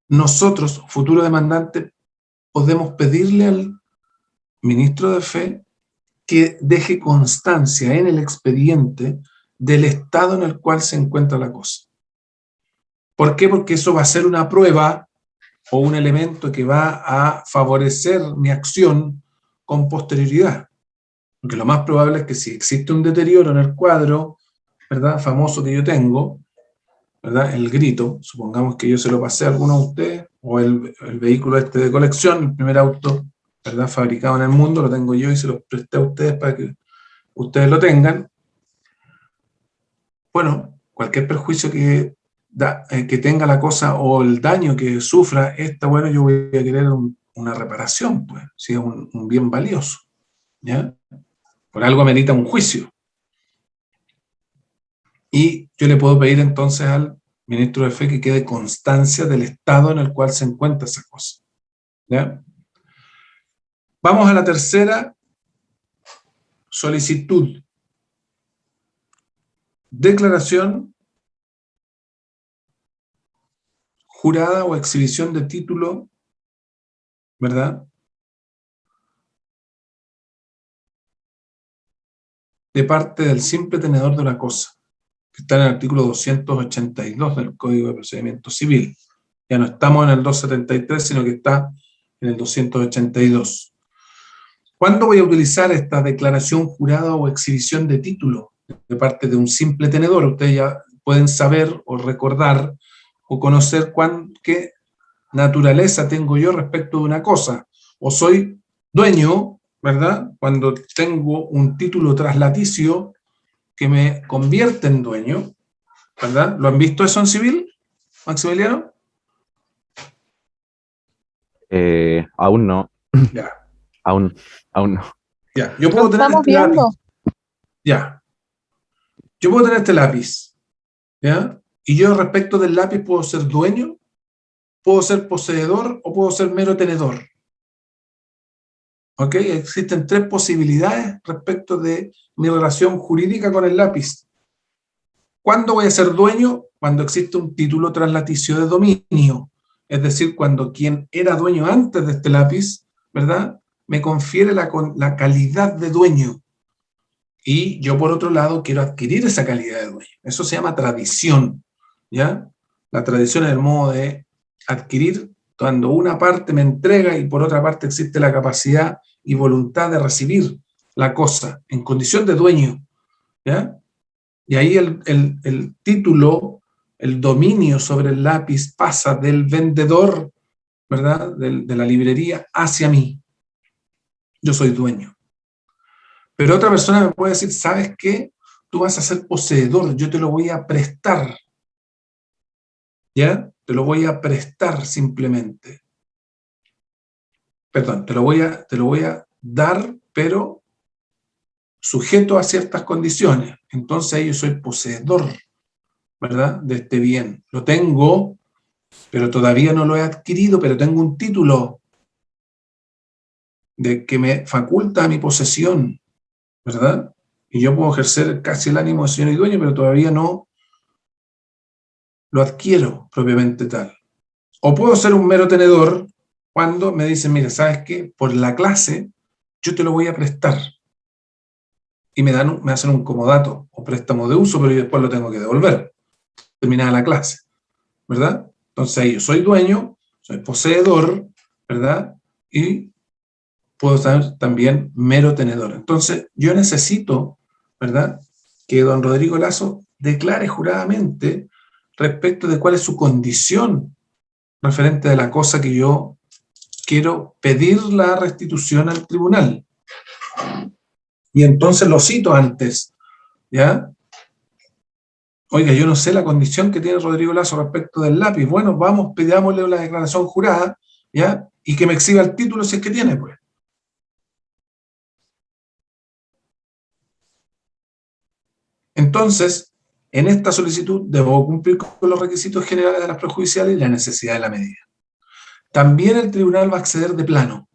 nosotros, futuro demandante, podemos pedirle al ministro de fe que deje constancia en el expediente del estado en el cual se encuentra la cosa. ¿Por qué? Porque eso va a ser una prueba o un elemento que va a favorecer mi acción con posterioridad. Porque lo más probable es que si existe un deterioro en el cuadro, ¿verdad?, famoso que yo tengo, ¿verdad?, el grito, supongamos que yo se lo pasé a alguno de ustedes, o el vehículo este de colección, el primer auto, ¿verdad?, fabricado en el mundo, lo tengo yo y se lo presté a ustedes para que ustedes lo tengan. Bueno, cualquier perjuicio que tenga la cosa o el daño que sufra esta, bueno, yo voy a querer una reparación, pues, si es un bien valioso, ¿ya? Por algo amerita un juicio. Y yo le puedo pedir entonces al Ministro de fe, que quede constancia del estado en el cual se encuentra esa cosa. ¿Ya? Vamos a la tercera solicitud. Declaración jurada o exhibición de título, ¿verdad?, de parte del simple tenedor de una cosa, que está en el artículo 282 del Código de Procedimiento Civil. Ya no estamos en el 273, sino que está en el 282. ¿Cuándo voy a utilizar esta declaración jurada o exhibición de título de parte de un simple tenedor? Ustedes ya pueden saber o recordar o conocer qué naturaleza tengo yo respecto de una cosa. O soy dueño, ¿verdad?, cuando tengo un título traslaticio que me convierte en dueño, ¿verdad? ¿Lo han visto eso en civil, Maximiliano? Aún no. Ya. Aún no. Ya. Yo puedo Lo tener estamos este lápiz. viendo. Ya. Yo puedo tener este lápiz, ¿ya? Y yo respecto del lápiz puedo ser dueño, puedo ser poseedor o puedo ser mero tenedor. ¿Ok? Existen tres posibilidades respecto de mi relación jurídica con el lápiz. ¿Cuándo voy a ser dueño? Cuando existe un título traslaticio de dominio. Es decir, cuando quien era dueño antes de este lápiz, ¿verdad?, me confiere la calidad de dueño. Y yo, por otro lado, quiero adquirir esa calidad de dueño. Eso se llama tradición, ¿ya? La tradición es el modo de adquirir cuando una parte me entrega y por otra parte existe la capacidad y voluntad de recibir la cosa en condición de dueño, ¿ya? Y ahí el título, el dominio sobre el lápiz pasa del vendedor, ¿verdad?, de la librería hacia mí. Yo soy dueño. Pero otra persona me puede decir, ¿sabes qué? Tú vas a ser poseedor, yo te lo voy a prestar. ¿Ya? Te lo voy a prestar simplemente. Perdón, te lo voy a dar, pero sujeto a ciertas condiciones. Entonces ahí yo soy poseedor, ¿verdad?, de este bien. Lo tengo, pero todavía no lo he adquirido, pero tengo un título de que me faculta a mi posesión, ¿verdad? Y yo puedo ejercer casi el ánimo de señor y dueño, pero todavía no lo adquiero propiamente tal. O puedo ser un mero tenedor cuando me dicen, mira, ¿sabes qué? Por la clase yo te lo voy a prestar. Y me hacen un comodato o préstamo de uso, pero yo después lo tengo que devolver, terminada la clase, ¿verdad? Entonces ahí yo soy dueño, soy poseedor, ¿verdad? Y puedo ser también mero tenedor. Entonces yo necesito, ¿verdad?, que don Rodrigo Lazo declare juradamente respecto de cuál es su condición referente de la cosa que yo quiero pedir la restitución al tribunal. Y entonces lo cito antes, ¿ya? Oiga, yo no sé la condición que tiene Rodrigo Lazo respecto del lápiz. Bueno, vamos, pidámosle la declaración jurada, ¿ya? Y que me exhiba el título si es que tiene, pues. Entonces, en esta solicitud debo cumplir con los requisitos generales de las prejudiciales y la necesidad de la medida. También el tribunal va a acceder de plano,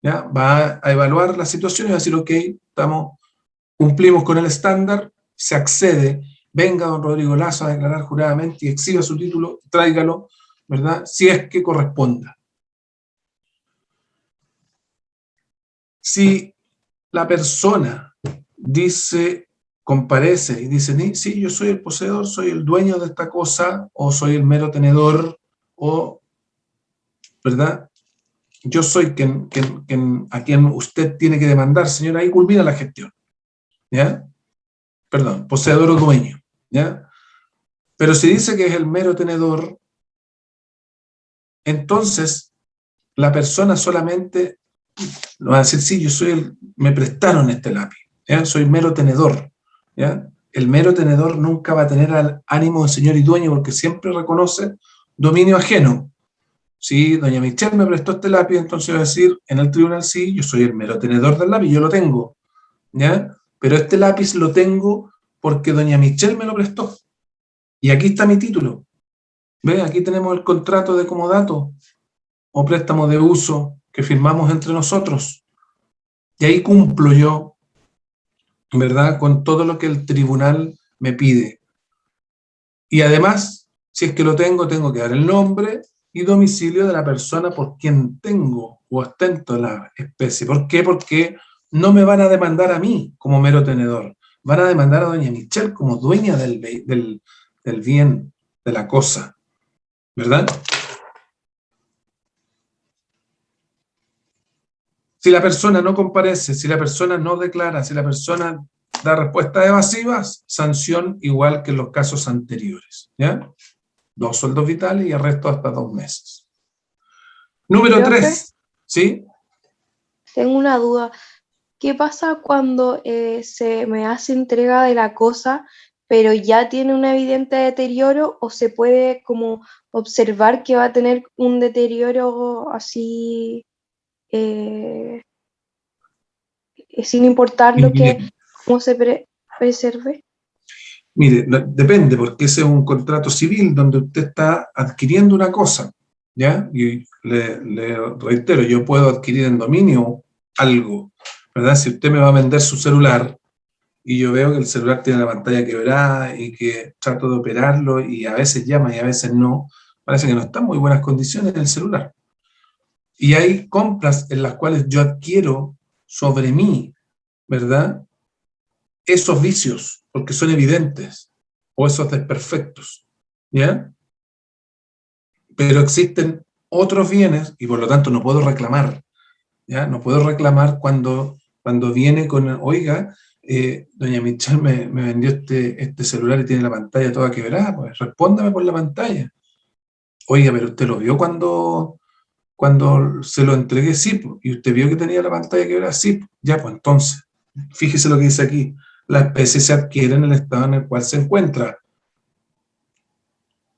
¿ya? Va a evaluar la situación y va a decir, ok, cumplimos con el estándar, se accede, venga don Rodrigo Lazo a declarar juradamente y exhiba su título, tráigalo, ¿verdad?, si es que corresponda. Si la persona comparece y dice, sí, yo soy el poseedor, soy el dueño de esta cosa, o soy el mero tenedor, o, ¿verdad?, yo soy a quien usted tiene que demandar, señora, ahí culmina la gestión, ¿ya? Perdón, poseedor o dueño, ¿ya? Pero si dice que es el mero tenedor, entonces la persona solamente va a decir, sí, me prestaron este lápiz, ¿ya? Soy mero tenedor, ¿ya? El mero tenedor nunca va a tener al ánimo de señor y dueño porque siempre reconoce dominio ajeno. Si doña Michelle me prestó este lápiz, entonces va a decir en el tribunal, sí, yo soy el mero tenedor del lápiz, yo lo tengo, ¿ya? Pero este lápiz lo tengo porque doña Michelle me lo prestó. Y aquí está mi título. ¿Ve? Aquí tenemos el contrato de comodato o préstamo de uso que firmamos entre nosotros. Y ahí cumplo yo, ¿verdad?, con todo lo que el tribunal me pide. Y además, si es que lo tengo, tengo que dar el nombre y domicilio de la persona por quien tengo o ostento la especie. ¿Por qué? Porque no me van a demandar a mí como mero tenedor. Van a demandar a doña Michelle como dueña del bien, de la cosa. ¿Verdad? Si la persona no comparece, si la persona no declara, si la persona da respuestas evasivas, sanción igual que en los casos anteriores. ¿Ya? 2 sueldos vitales y arresto hasta 2 meses. Número 3. ¿Sí? Tengo una duda. ¿Qué pasa cuando se me hace entrega de la cosa, pero ya tiene un evidente deterioro, o se puede como observar que va a tener un deterioro así, sin importar lo que, cómo se preserve? Mire, depende, porque ese es un contrato civil donde usted está adquiriendo una cosa, ¿ya? Y le reitero, yo puedo adquirir en dominio algo, ¿verdad? Si usted me va a vender su celular y yo veo que el celular tiene la pantalla quebrada y que trato de operarlo y a veces llama y a veces no, parece que no está en muy buenas condiciones el celular. Y hay compras en las cuales yo adquiero sobre mí, ¿verdad?, esos vicios, porque son evidentes, o esos desperfectos, ¿ya? Pero existen otros bienes, y por lo tanto no puedo reclamar, ¿ya? No puedo reclamar cuando viene con, oiga, doña Michelle me vendió este celular y tiene la pantalla toda quebrada, pues respóndame por la pantalla. Oiga, pero usted lo vio cuando se lo entregué, sí, y usted vio que tenía la pantalla quebrada, sí, ya, pues entonces, fíjese lo que dice aquí. La especie se adquiere en el estado en el cual se encuentra,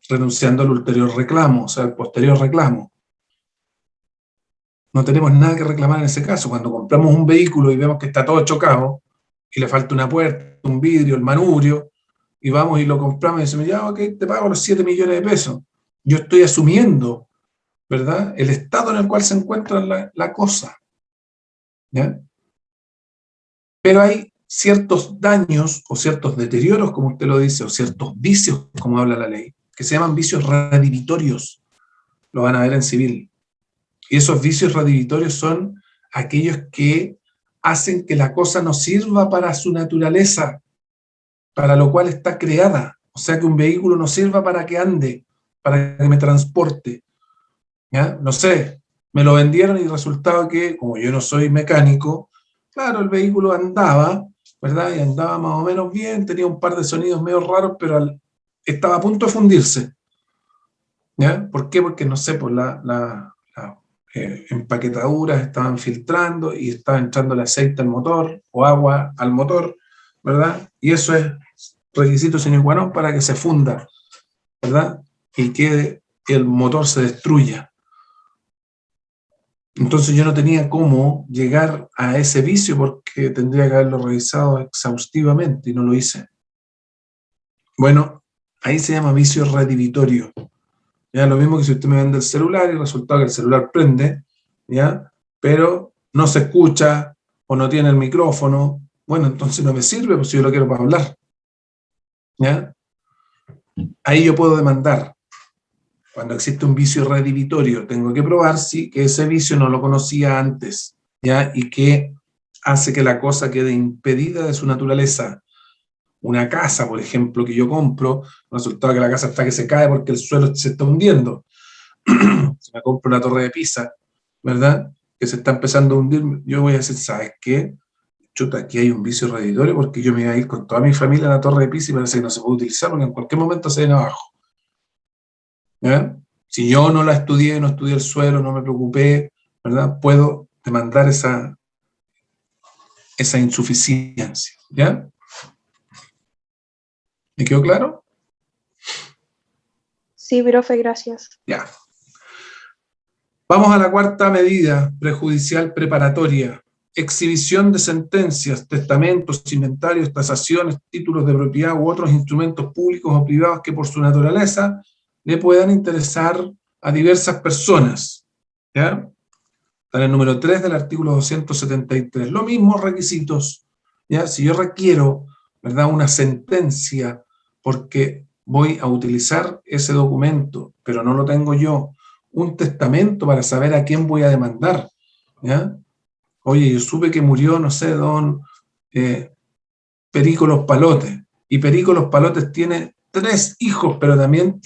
renunciando al ulterior reclamo, o sea, al posterior reclamo. No tenemos nada que reclamar en ese caso. Cuando compramos un vehículo y vemos que está todo chocado, y le falta una puerta, un vidrio, el manubrio, y vamos y lo compramos y decimos, ya, ok, te pago los 7 millones de pesos. Yo estoy asumiendo, ¿verdad?, el estado en el cual se encuentra la cosa. ¿Ya? Pero hay ciertos daños o ciertos deterioros, como usted lo dice, o ciertos vicios, como habla la ley, que se llaman vicios redivitorios. Lo van a ver en civil. Y esos vicios redivitorios son aquellos que hacen que la cosa no sirva para su naturaleza, para lo cual está creada. O sea, que un vehículo no sirva para que ande, para que me transporte. ¿Ya? No sé, me lo vendieron y resultaba que, como yo no soy mecánico, claro, el vehículo andaba, ¿verdad? Y andaba más o menos bien, tenía un par de sonidos medio raros, pero estaba a punto de fundirse. ¿Ya? ¿Por qué? Porque, no sé, pues las empaquetaduras estaban filtrando y estaba entrando el aceite al motor o agua al motor, ¿verdad? Y eso es requisito sine qua non para que se funda, ¿verdad? Y que el motor se destruya. Entonces yo no tenía cómo llegar a ese vicio porque tendría que haberlo revisado exhaustivamente y no lo hice. Bueno, ahí se llama vicio redivitorio. Ya, lo mismo que si usted me vende el celular y resulta que el celular prende, ¿ya? Pero no se escucha o no tiene el micrófono, bueno, entonces no me sirve, pues si yo lo quiero para hablar. ¿Ya? Ahí yo puedo demandar. Cuando existe un vicio redivitorio, tengo que probar que ese vicio no lo conocía antes, ¿ya? Y que hace que la cosa quede impedida de su naturaleza. Una casa, por ejemplo, que yo compro, resulta que la casa está que se cae porque el suelo se está hundiendo. Si me compro una torre de Pisa, ¿verdad?, que se está empezando a hundir, yo voy a decir, ¿sabes qué? Chuta, aquí hay un vicio redivitorio porque yo me iba a ir con toda mi familia a la torre de Pisa y parece que no se puede utilizar porque en cualquier momento se viene abajo. ¿Ya? Si yo no la estudié, no estudié el suelo, no me preocupé, ¿verdad?, puedo demandar esa insuficiencia. ¿Ya? ¿Me quedó claro? Sí, profe, gracias. Ya. Vamos a la cuarta medida prejudicial preparatoria. Exhibición de sentencias, testamentos, inventarios, tasaciones, títulos de propiedad u otros instrumentos públicos o privados que por su naturaleza le puedan interesar a diversas personas, ¿ya? Está en el número 3 del artículo 273. Los mismos requisitos, ¿ya? Si yo requiero, ¿verdad?, una sentencia porque voy a utilizar ese documento, pero no lo tengo yo, un testamento para saber a quién voy a demandar, ¿ya? Oye, yo supe que murió, no sé, don Perico Los Palotes, y Perico Los Palotes tiene 3 hijos, pero también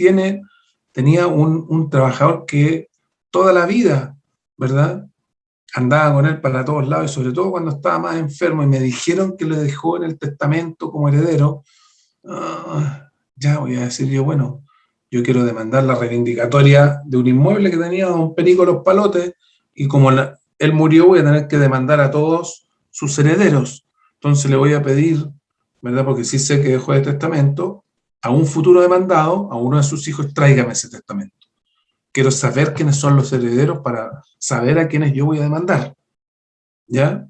tenía un trabajador que toda la vida, ¿verdad?, andaba con él para todos lados, y sobre todo cuando estaba más enfermo, y me dijeron que lo dejó en el testamento como heredero. Ya voy a decir yo, bueno, yo quiero demandar la reivindicatoria de un inmueble que tenía don Perico Los Palotes, y como él murió, voy a tener que demandar a todos sus herederos. Entonces le voy a pedir, ¿verdad?, porque sí sé que dejó de testamento, a un futuro demandado, a uno de sus hijos, tráigame ese testamento. Quiero saber quiénes son los herederos para saber a quiénes yo voy a demandar, ¿ya?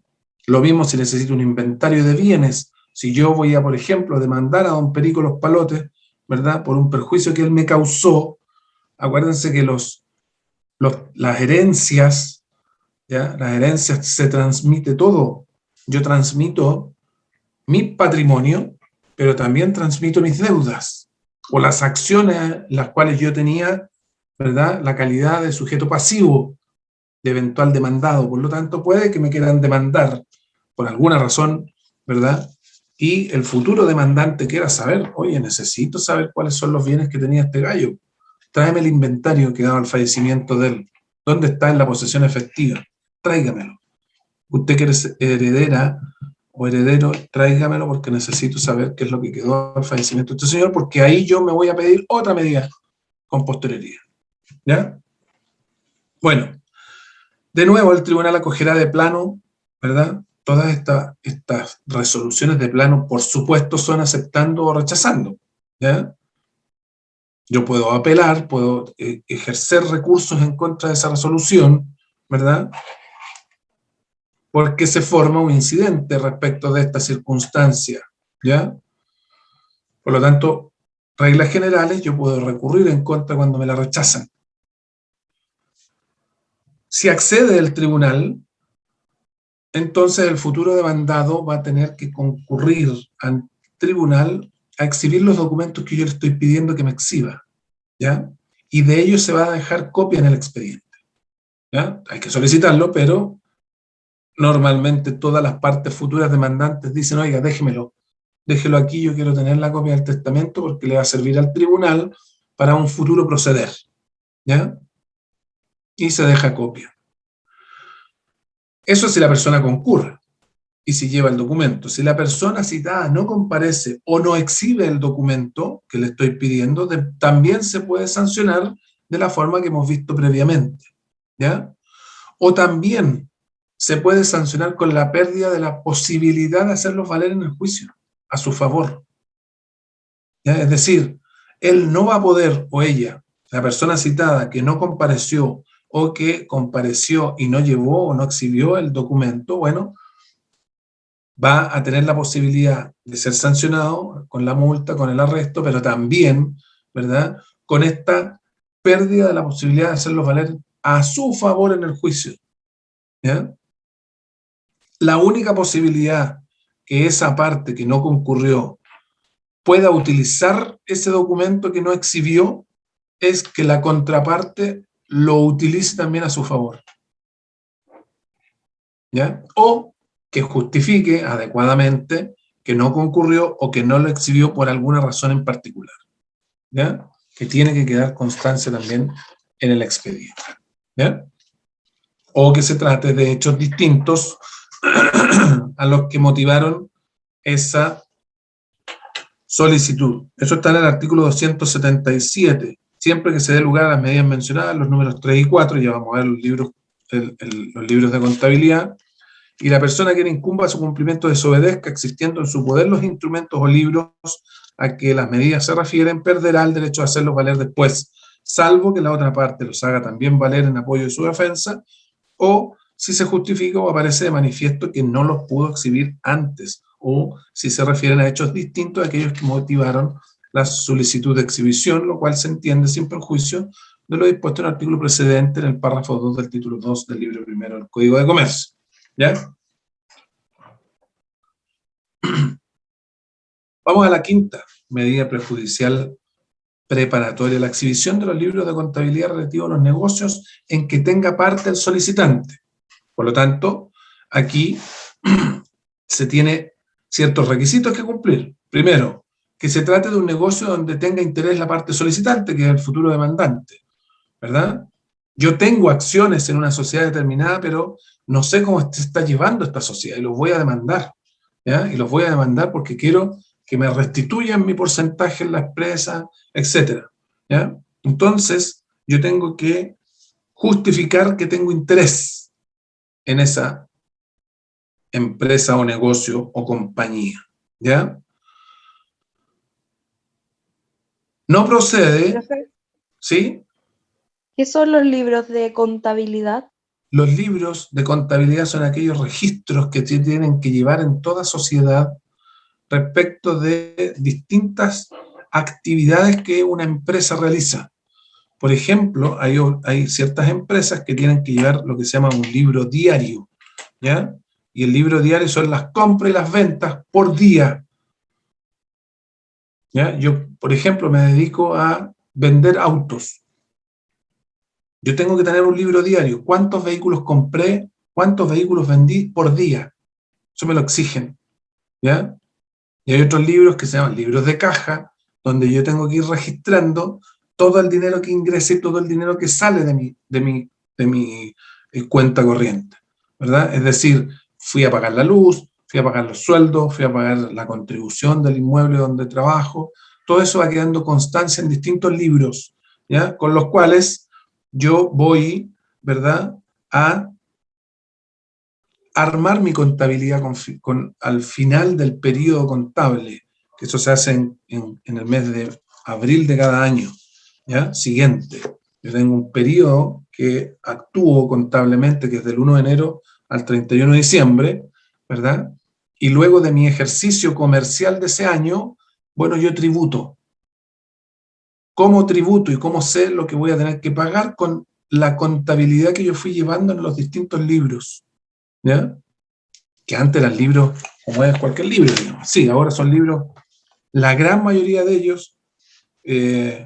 Lo mismo si necesito un inventario de bienes. Si yo voy a, por ejemplo, demandar a don Perico Los Palotes, ¿verdad?, por un perjuicio que él me causó, acuérdense que las herencias, ¿ya?, las herencias se transmite todo. Yo transmito mi patrimonio, pero también transmito mis deudas, o las acciones las cuales yo tenía, ¿verdad?, la calidad de sujeto pasivo de eventual demandado. Por lo tanto, puede que me quieran demandar por alguna razón, ¿verdad?, y el futuro demandante quiera saber, oye, necesito saber cuáles son los bienes que tenía este gallo. Tráeme el inventario que daba el fallecimiento de él. ¿Dónde está en la posesión efectiva? Tráigamelo. Usted que es heredera o heredero, tráigamelo porque necesito saber qué es lo que quedó al fallecimiento de este señor, porque ahí yo me voy a pedir otra medida con posterioridad, ¿ya? Bueno, de nuevo el tribunal acogerá de plano, ¿verdad?, todas estas resoluciones de plano, por supuesto, son aceptando o rechazando, ¿ya? Yo puedo apelar, puedo ejercer recursos en contra de esa resolución, ¿verdad?, porque se forma un incidente respecto de esta circunstancia, ¿ya? Por lo tanto, reglas generales, yo puedo recurrir en contra cuando me la rechazan. Si accede el tribunal, entonces el futuro demandado va a tener que concurrir al tribunal a exhibir los documentos que yo le estoy pidiendo que me exhiba, ¿ya? Y de ellos se va a dejar copia en el expediente, ¿ya? Hay que solicitarlo, pero normalmente todas las partes futuras demandantes dicen, oiga, déjelo aquí, yo quiero tener la copia del testamento porque le va a servir al tribunal para un futuro proceder, ¿ya? Y se deja copia. Eso si la persona concurre y si lleva el documento. Si la persona citada no comparece o no exhibe el documento que le estoy pidiendo, también se puede sancionar de la forma que hemos visto previamente, ¿ya? O también se puede sancionar con la pérdida de la posibilidad de hacerlos valer en el juicio a su favor, ¿ya? Es decir, él no va a poder, o ella, la persona citada que no compareció o que compareció y no llevó o no exhibió el documento, bueno, va a tener la posibilidad de ser sancionado con la multa, con el arresto, pero también, ¿verdad?, con esta pérdida de la posibilidad de hacerlos valer a su favor en el juicio, ¿ya? La única posibilidad que esa parte que no concurrió pueda utilizar ese documento que no exhibió es que la contraparte lo utilice también a su favor, ¿ya? O que justifique adecuadamente que no concurrió o que no lo exhibió por alguna razón en particular, ¿ya? Que tiene que quedar constancia también en el expediente, ¿ya? O que se trate de hechos distintos a los que motivaron esa solicitud. Eso está en el artículo 277. Siempre que se dé lugar a las medidas mencionadas, los números 3 y 4, ya vamos a ver los libros de contabilidad, y la persona que incumba su cumplimiento desobedezca, existiendo en su poder los instrumentos o libros a que las medidas se refieren, perderá el derecho a hacerlos valer después, salvo que la otra parte los haga también valer en apoyo de su defensa, o si se justifica o aparece de manifiesto que no los pudo exhibir antes, o si se refieren a hechos distintos a aquellos que motivaron la solicitud de exhibición, lo cual se entiende sin perjuicio de lo dispuesto en el artículo precedente en el párrafo 2 del título 2 del libro primero del Código de Comercio. ¿Ya? Vamos a la quinta medida prejudicial preparatoria: la exhibición de los libros de contabilidad relativos a los negocios en que tenga parte el solicitante. Por lo tanto, aquí se tiene ciertos requisitos que cumplir. Primero, que se trate de un negocio donde tenga interés la parte solicitante, que es el futuro demandante, ¿verdad? Yo tengo acciones en una sociedad determinada, pero no sé cómo se está llevando esta sociedad y los voy a demandar, ¿ya? Y los voy a demandar porque quiero que me restituyan mi porcentaje en la empresa, etcétera, ¿ya? Entonces, yo tengo que justificar que tengo interés en esa empresa o negocio o compañía, ¿ya? No procede, Profe, ¿sí? ¿qué son los libros de contabilidad? Los libros de contabilidad son aquellos registros que se tienen que llevar en toda sociedad respecto de distintas actividades que una empresa realiza. Por ejemplo, hay ciertas empresas que tienen que llevar lo que se llama un libro diario, ¿ya? Y el libro diario son las compras y las ventas por día, ¿ya? Yo, por ejemplo, me dedico a vender autos. Yo tengo que tener un libro diario. ¿Cuántos vehículos compré? ¿Cuántos vehículos vendí por día? Eso me lo exigen, ¿ya? Y hay otros libros que se llaman libros de caja, donde yo tengo que ir registrando todo el dinero que ingresa y todo el dinero que sale de mi cuenta corriente, ¿verdad? Es decir, fui a pagar la luz, fui a pagar los sueldos, fui a pagar la contribución del inmueble donde trabajo. Todo eso va quedando constancia en distintos libros, ¿ya? Con los cuales yo voy, ¿verdad?, a armar mi contabilidad al final del periodo contable, que eso se hace en el mes de abril de cada año, ¿ya? Siguiente. Yo tengo un periodo que actúo contablemente, que es del 1 de enero al 31 de diciembre, ¿verdad? Y luego de mi ejercicio comercial de ese año, bueno, yo tributo. ¿Cómo tributo y cómo sé lo que voy a tener que pagar? Con la contabilidad que yo fui llevando en los distintos libros, ¿ya? Que antes eran libros, como es cualquier libro, digamos. Sí, ahora son libros, la gran mayoría de ellos,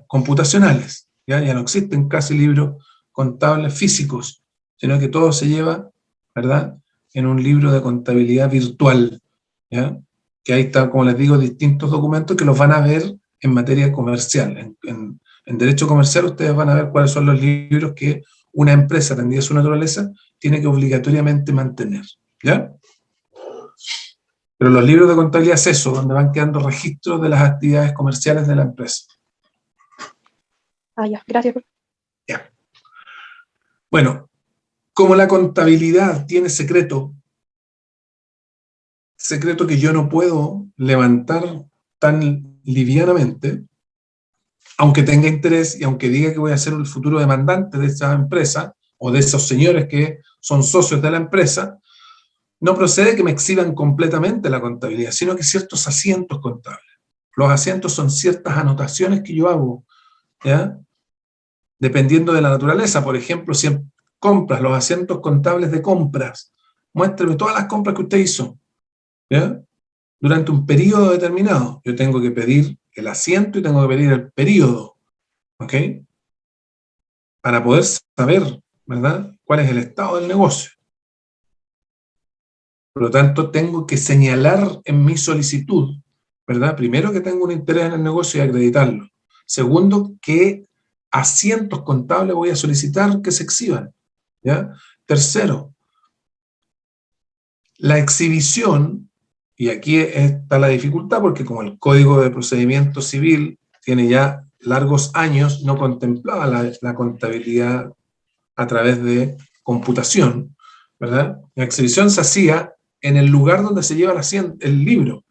computacionales, ¿ya? Ya no existen casi libros contables físicos, sino que todo se lleva, ¿verdad?, en un libro de contabilidad virtual, ¿ya? Que ahí está, como les digo, distintos documentos que los van a ver en materia comercial. En derecho comercial ustedes van a ver cuáles son los libros que una empresa, atendida a su naturaleza, tiene que obligatoriamente mantener, ¿ya? Pero los libros de contabilidad es eso, donde van quedando registros de las actividades comerciales de la empresa. Ah, ya, gracias. Ya. Bueno, como la contabilidad tiene secreto que yo no puedo levantar tan livianamente, aunque tenga interés y aunque diga que voy a ser el futuro demandante de esa empresa, o de esos señores que son socios de la empresa, no procede que me exhiban completamente la contabilidad, sino que ciertos asientos contables. Los asientos son ciertas anotaciones que yo hago, ¿ya? Dependiendo de la naturaleza. Por ejemplo, si en compras, los asientos contables de compras, muéstrame todas las compras que usted hizo, ¿ya? Durante un periodo determinado. Yo tengo que pedir el asiento y tengo que pedir el periodo, ¿ok? Para poder saber, ¿verdad?, cuál es el estado del negocio. Por lo tanto, tengo que señalar en mi solicitud, ¿verdad? Primero, que tengo un interés en el negocio y acreditarlo. Segundo, qué asientos contables voy a solicitar que se exhiban, ¿ya? Tercero, la exhibición, y aquí está la dificultad, porque como el Código de Procedimiento Civil tiene ya largos años, no contemplaba la contabilidad a través de computación, ¿verdad? La exhibición se hacía en el lugar donde se lleva el libro.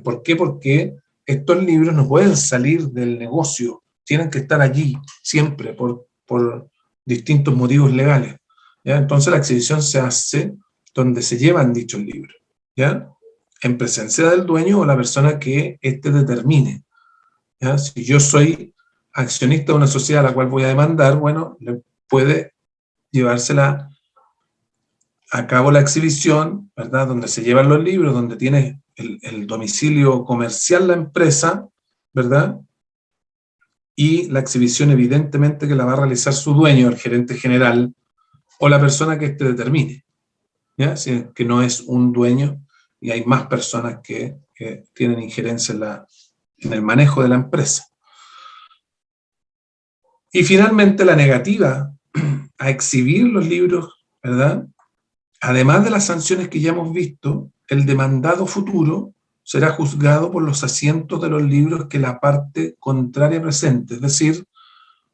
¿Por qué? Porque estos libros no pueden salir del negocio, tienen que estar allí siempre por distintos motivos legales, ¿ya? Entonces la exhibición se hace donde se llevan dichos libros, ¿ya? En presencia del dueño o la persona que éste determine, ¿ya? Si yo soy accionista de una sociedad a la cual voy a demandar, bueno, le puede llevársela a cabo la exhibición, ¿verdad? Donde se llevan los libros, donde tiene el domicilio comercial la empresa, ¿verdad? Y la exhibición evidentemente que la va a realizar su dueño, el gerente general, o la persona que éste determine, ¿ya? Si es que no es un dueño y hay más personas que tienen injerencia en el manejo de la empresa. Y finalmente la negativa a exhibir los libros, ¿verdad? Además de las sanciones que ya hemos visto, el demandado futuro será juzgado por los asientos de los libros que la parte contraria presente, es decir,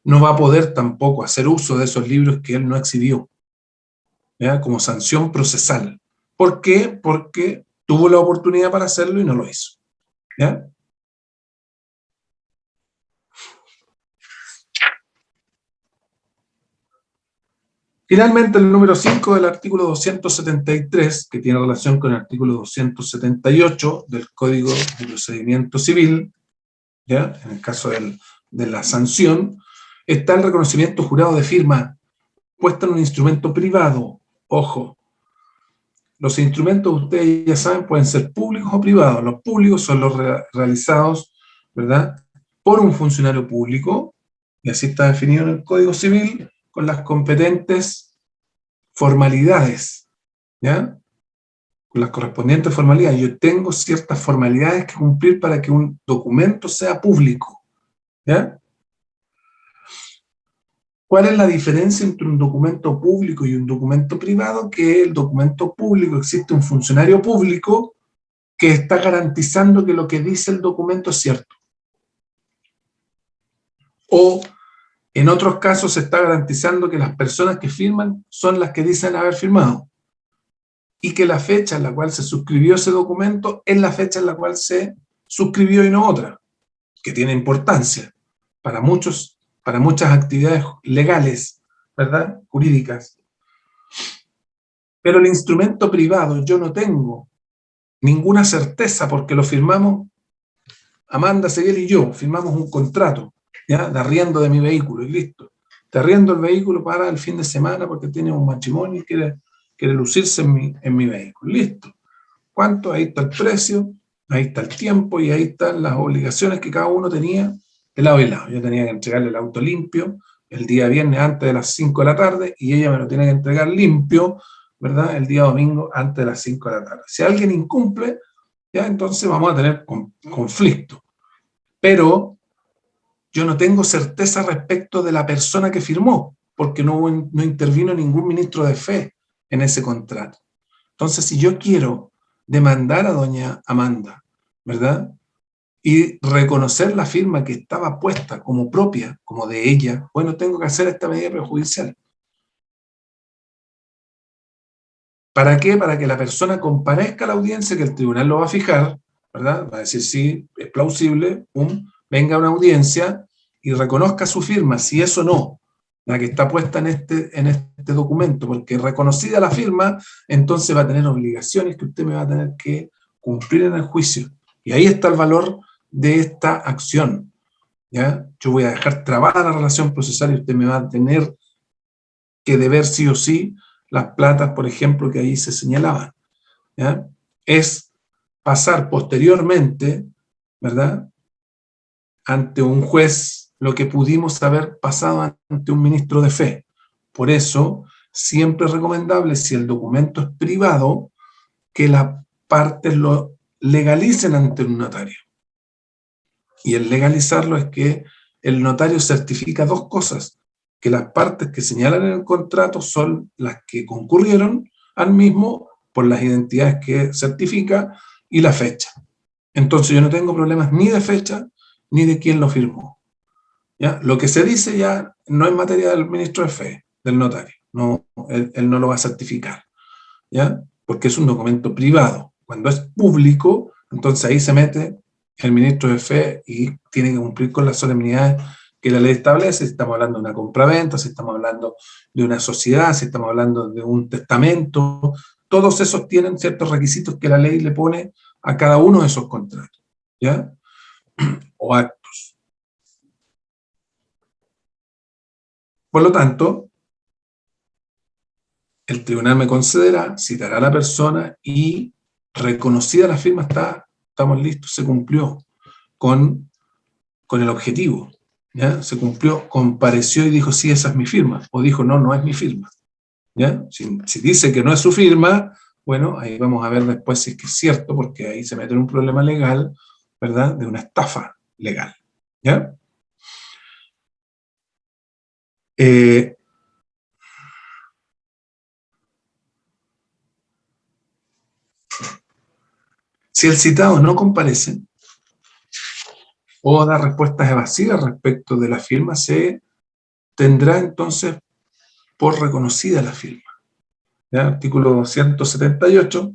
no va a poder tampoco hacer uso de esos libros que él no exhibió, ¿ya? Como sanción procesal. ¿Por qué? Porque tuvo la oportunidad para hacerlo y no lo hizo, ¿ya? Finalmente, el número 5 del artículo 273, que tiene relación con el artículo 278 del Código de Procedimiento Civil, ¿ya? En el caso de la sanción, está el reconocimiento jurado de firma puesto en un instrumento privado. Ojo, los instrumentos, ustedes ya saben, pueden ser públicos o privados. Los públicos son los realizados, ¿verdad?, por un funcionario público, y así está definido en el Código Civil, con las competentes formalidades, ¿ya? Con las correspondientes formalidades. Yo tengo ciertas formalidades que cumplir para que un documento sea público, ¿ya? ¿Cuál es la diferencia entre un documento público y un documento privado? Que el documento público existe un funcionario público que está garantizando que lo que dice el documento es cierto. O en otros casos se está garantizando que las personas que firman son las que dicen haber firmado y que la fecha en la cual se suscribió ese documento es la fecha en la cual se suscribió y no otra, que tiene importancia para muchas actividades legales, ¿verdad?, jurídicas. Pero el instrumento privado yo no tengo ninguna certeza porque lo firmamos, Amanda, Seguel y yo, firmamos un contrato, ¿ya?, de arriendo de mi vehículo y listo. Te arriendo el vehículo para el fin de semana porque tiene un matrimonio y quiere lucirse en mi vehículo. Listo. ¿Cuánto? Ahí está el precio, ahí está el tiempo y ahí están las obligaciones que cada uno tenía de lado y lado. Yo tenía que entregarle el auto limpio el día viernes antes de las 5 de la tarde y ella me lo tiene que entregar limpio, ¿verdad?, el día domingo antes de las 5 de la tarde. Si alguien incumple, ya entonces vamos a tener conflicto. Pero yo no tengo certeza respecto de la persona que firmó, porque no intervino ningún ministro de fe en ese contrato. Entonces, si yo quiero demandar a doña Amanda, ¿verdad?, y reconocer la firma que estaba puesta como propia, como de ella, bueno, tengo que hacer esta medida prejudicial. ¿Para qué? Para que la persona comparezca a la audiencia, que el tribunal lo va a fijar, ¿verdad? Va a decir sí, es plausible, venga a una audiencia y reconozca su firma, si eso no, la que está puesta en este documento, porque reconocida la firma, entonces va a tener obligaciones que usted me va a tener que cumplir en el juicio. Y ahí está el valor de esta acción, ¿ya? Yo voy a dejar trabada la relación procesal y usted me va a tener que deber sí o sí las platas, por ejemplo, que ahí se señalaban, ¿ya? Es pasar posteriormente, ¿verdad?, ante un juez lo que pudimos haber pasado ante un ministro de fe. Por eso, siempre es recomendable, si el documento es privado, que las partes lo legalicen ante un notario. Y el legalizarlo es que el notario certifica dos cosas: que las partes que señalan en el contrato son las que concurrieron al mismo por las identidades que certifica y la fecha. Entonces yo no tengo problemas ni de fecha ni de quién lo firmó, ¿ya? Lo que se dice ya no es materia del ministro de fe, del notario. No, él no lo va a certificar, ¿ya? Porque es un documento privado. Cuando es público, entonces ahí se mete el ministro de fe y tiene que cumplir con las solemnidades que la ley establece. Si estamos hablando de una compraventa, si estamos hablando de una sociedad, si estamos hablando de un testamento, todos esos tienen ciertos requisitos que la ley le pone a cada uno de esos contratos, ¿ya?, o actos. Por lo tanto, el tribunal me concederá, citará a la persona y, reconocida la firma, estamos listos, se cumplió con el objetivo, ¿ya? Se cumplió, compareció y dijo, sí, esa es mi firma, o dijo, no, no es mi firma, ¿ya? Si dice que no es su firma, bueno, ahí vamos a ver después si es que es cierto, porque ahí se mete en un problema legal, ¿verdad?, de una estafa legal, ¿ya? Si el citado no comparece o da respuestas evasivas respecto de la firma, se tendrá entonces por reconocida la firma. ¿Ya? Artículo 178.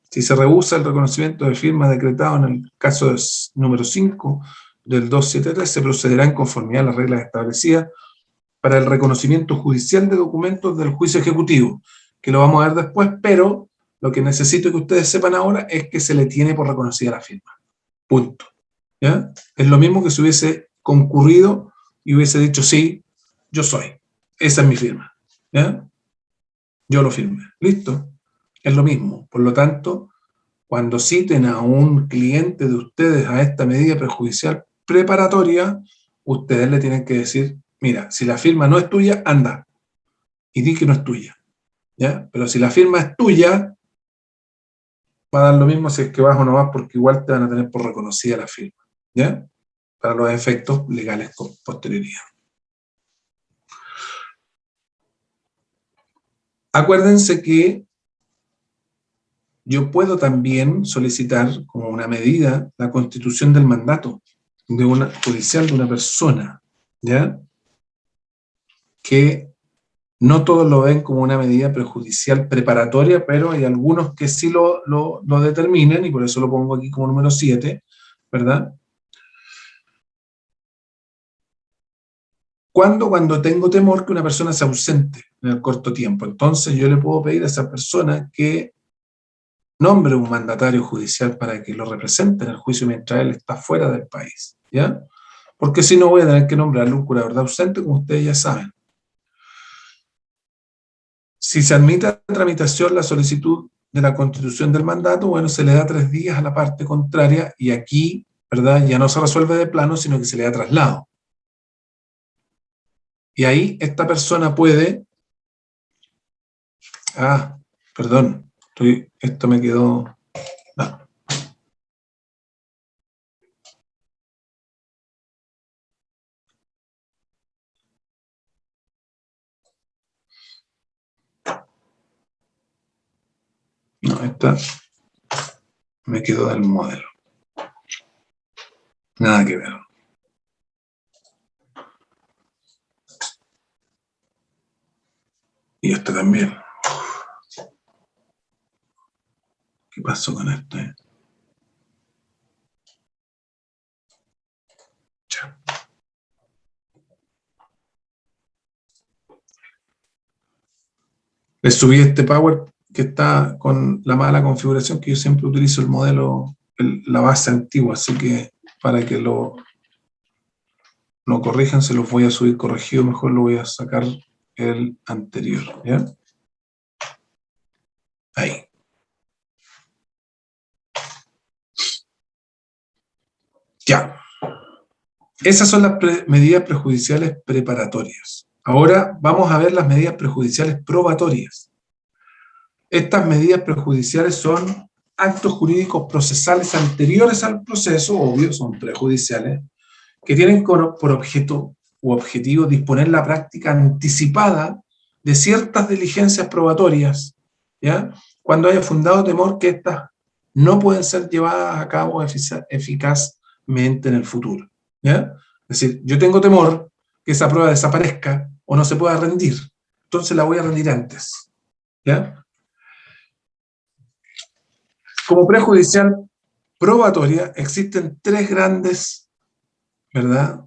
Si se rehúsa el reconocimiento de firma decretado en el caso número 5 del 273, se procederá en conformidad a las reglas establecidas para el reconocimiento judicial de documentos del juicio ejecutivo, que lo vamos a ver después, pero lo que necesito que ustedes sepan ahora es que se le tiene por reconocida la firma. Punto. ¿Ya? Es lo mismo que si hubiese concurrido y hubiese dicho, sí, yo soy, esa es mi firma. ¿Ya? Yo lo firmé. ¿Listo? Es lo mismo. Por lo tanto, cuando citen a un cliente de ustedes a esta medida prejudicial preparatoria, ustedes le tienen que decir, mira, si la firma no es tuya, anda. Y di que no es tuya. ¿Ya? Pero si la firma es tuya, va a dar lo mismo si es que vas o no vas, porque igual te van a tener por reconocida la firma. ¿Ya? Para los efectos legales con posterioridad. Acuérdense que yo puedo también solicitar como una medida la constitución del mandato de una judicial de una persona, ¿ya? Que no todos lo ven como una medida prejudicial preparatoria, pero hay algunos que sí lo determinan, y por eso lo pongo aquí como número 7, ¿verdad? Cuando tengo temor que una persona se ausente en el corto tiempo, entonces yo le puedo pedir a esa persona que nombre un mandatario judicial para que lo represente en el juicio mientras él está fuera del país, ¿ya? Porque si no voy a tener que nombrarle un curador de ausente, como ustedes ya saben. Si se admite a tramitación la solicitud de la constitución del mandato, bueno, se le da 3 días a la parte contraria y aquí, ¿verdad?, ya no se resuelve de plano, sino que se le da traslado. Y ahí esta persona puede... perdón, esto me quedó... No. No, esta me quedó del modelo. Nada que ver. Y esto también. ¿Qué pasó con esto? Ya. Les subí este Power que está con la mala configuración, que yo siempre utilizo el modelo, la base antigua, así que para que lo corrijan, se los voy a subir corregido, mejor lo voy a sacar el anterior, ¿ya? Ahí. Ya. Esas son las medidas prejudiciales preparatorias. Ahora vamos a ver las medidas prejudiciales probatorias. Estas medidas prejudiciales son actos jurídicos procesales anteriores al proceso, obvio, son prejudiciales, que tienen por objeto u objetivo disponer la práctica anticipada de ciertas diligencias probatorias, ¿ya?, cuando haya fundado temor que éstas no pueden ser llevadas a cabo eficazmente en el futuro, ¿ya? Es decir, yo tengo temor que esa prueba desaparezca o no se pueda rendir, entonces la voy a rendir antes, ¿ya? Como prejudicial probatoria existen 3 grandes, ¿verdad?,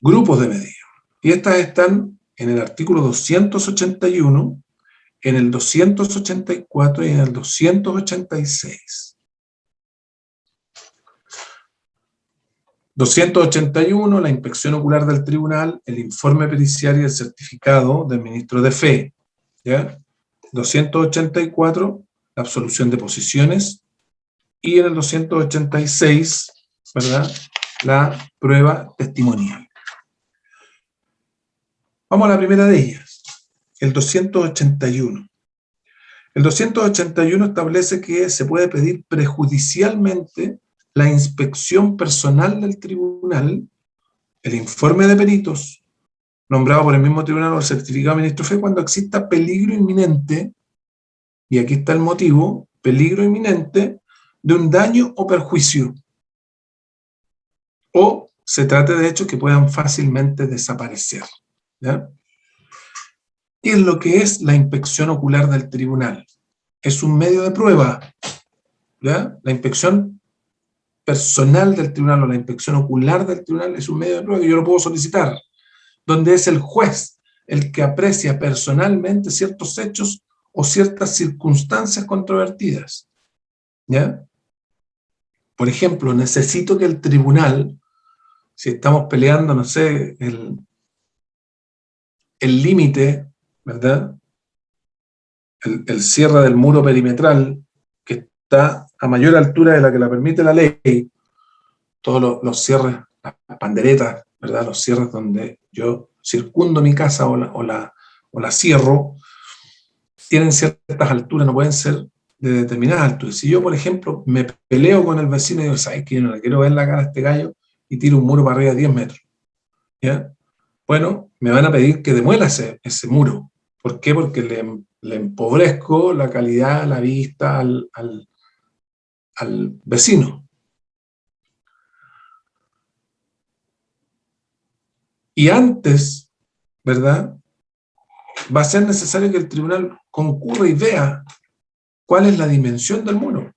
grupos de medidas. Y estas están en el artículo 281, en el 284 y en el 286. 281, la inspección ocular del tribunal, el informe pericial y el certificado del ministro de fe. ¿Ya? 284, la absolución de posiciones. Y en el 286, ¿verdad?, la prueba testimonial. Vamos a la primera de ellas, el 281. El 281 establece que se puede pedir prejudicialmente la inspección personal del tribunal, el informe de peritos, nombrado por el mismo tribunal o el certificado de ministro de fe, cuando exista peligro inminente, y aquí está el motivo, peligro inminente de un daño o perjuicio, o se trate de hechos que puedan fácilmente desaparecer. ¿Ya? ¿Qué es lo que es la inspección ocular del tribunal? Es un medio de prueba. ¿Ya? La inspección personal del tribunal o la inspección ocular del tribunal es un medio de prueba que yo lo puedo solicitar, donde es el juez el que aprecia personalmente ciertos hechos o ciertas circunstancias controvertidas. ¿Ya? Por ejemplo, necesito que el tribunal, si estamos peleando, no sé, el límite, ¿verdad?, el cierre del muro perimetral, que está a mayor altura de la que la permite la ley, todos los cierres, las panderetas, ¿verdad?, los cierres donde yo circundo mi casa o la cierro, tienen ciertas alturas, no pueden ser de determinadas alturas. Si yo, por ejemplo, me peleo con el vecino y digo, ¿sabes qué? Yo no le quiero ver la cara a este gallo, y tiro un muro para arriba de 10 metros. ¿Ya? Bueno, me van a pedir que demuela ese muro. ¿Por qué? Porque le empobrezco la calidad, la vista al vecino. Y antes, ¿verdad?, va a ser necesario que el tribunal concurra y vea cuál es la dimensión del muro.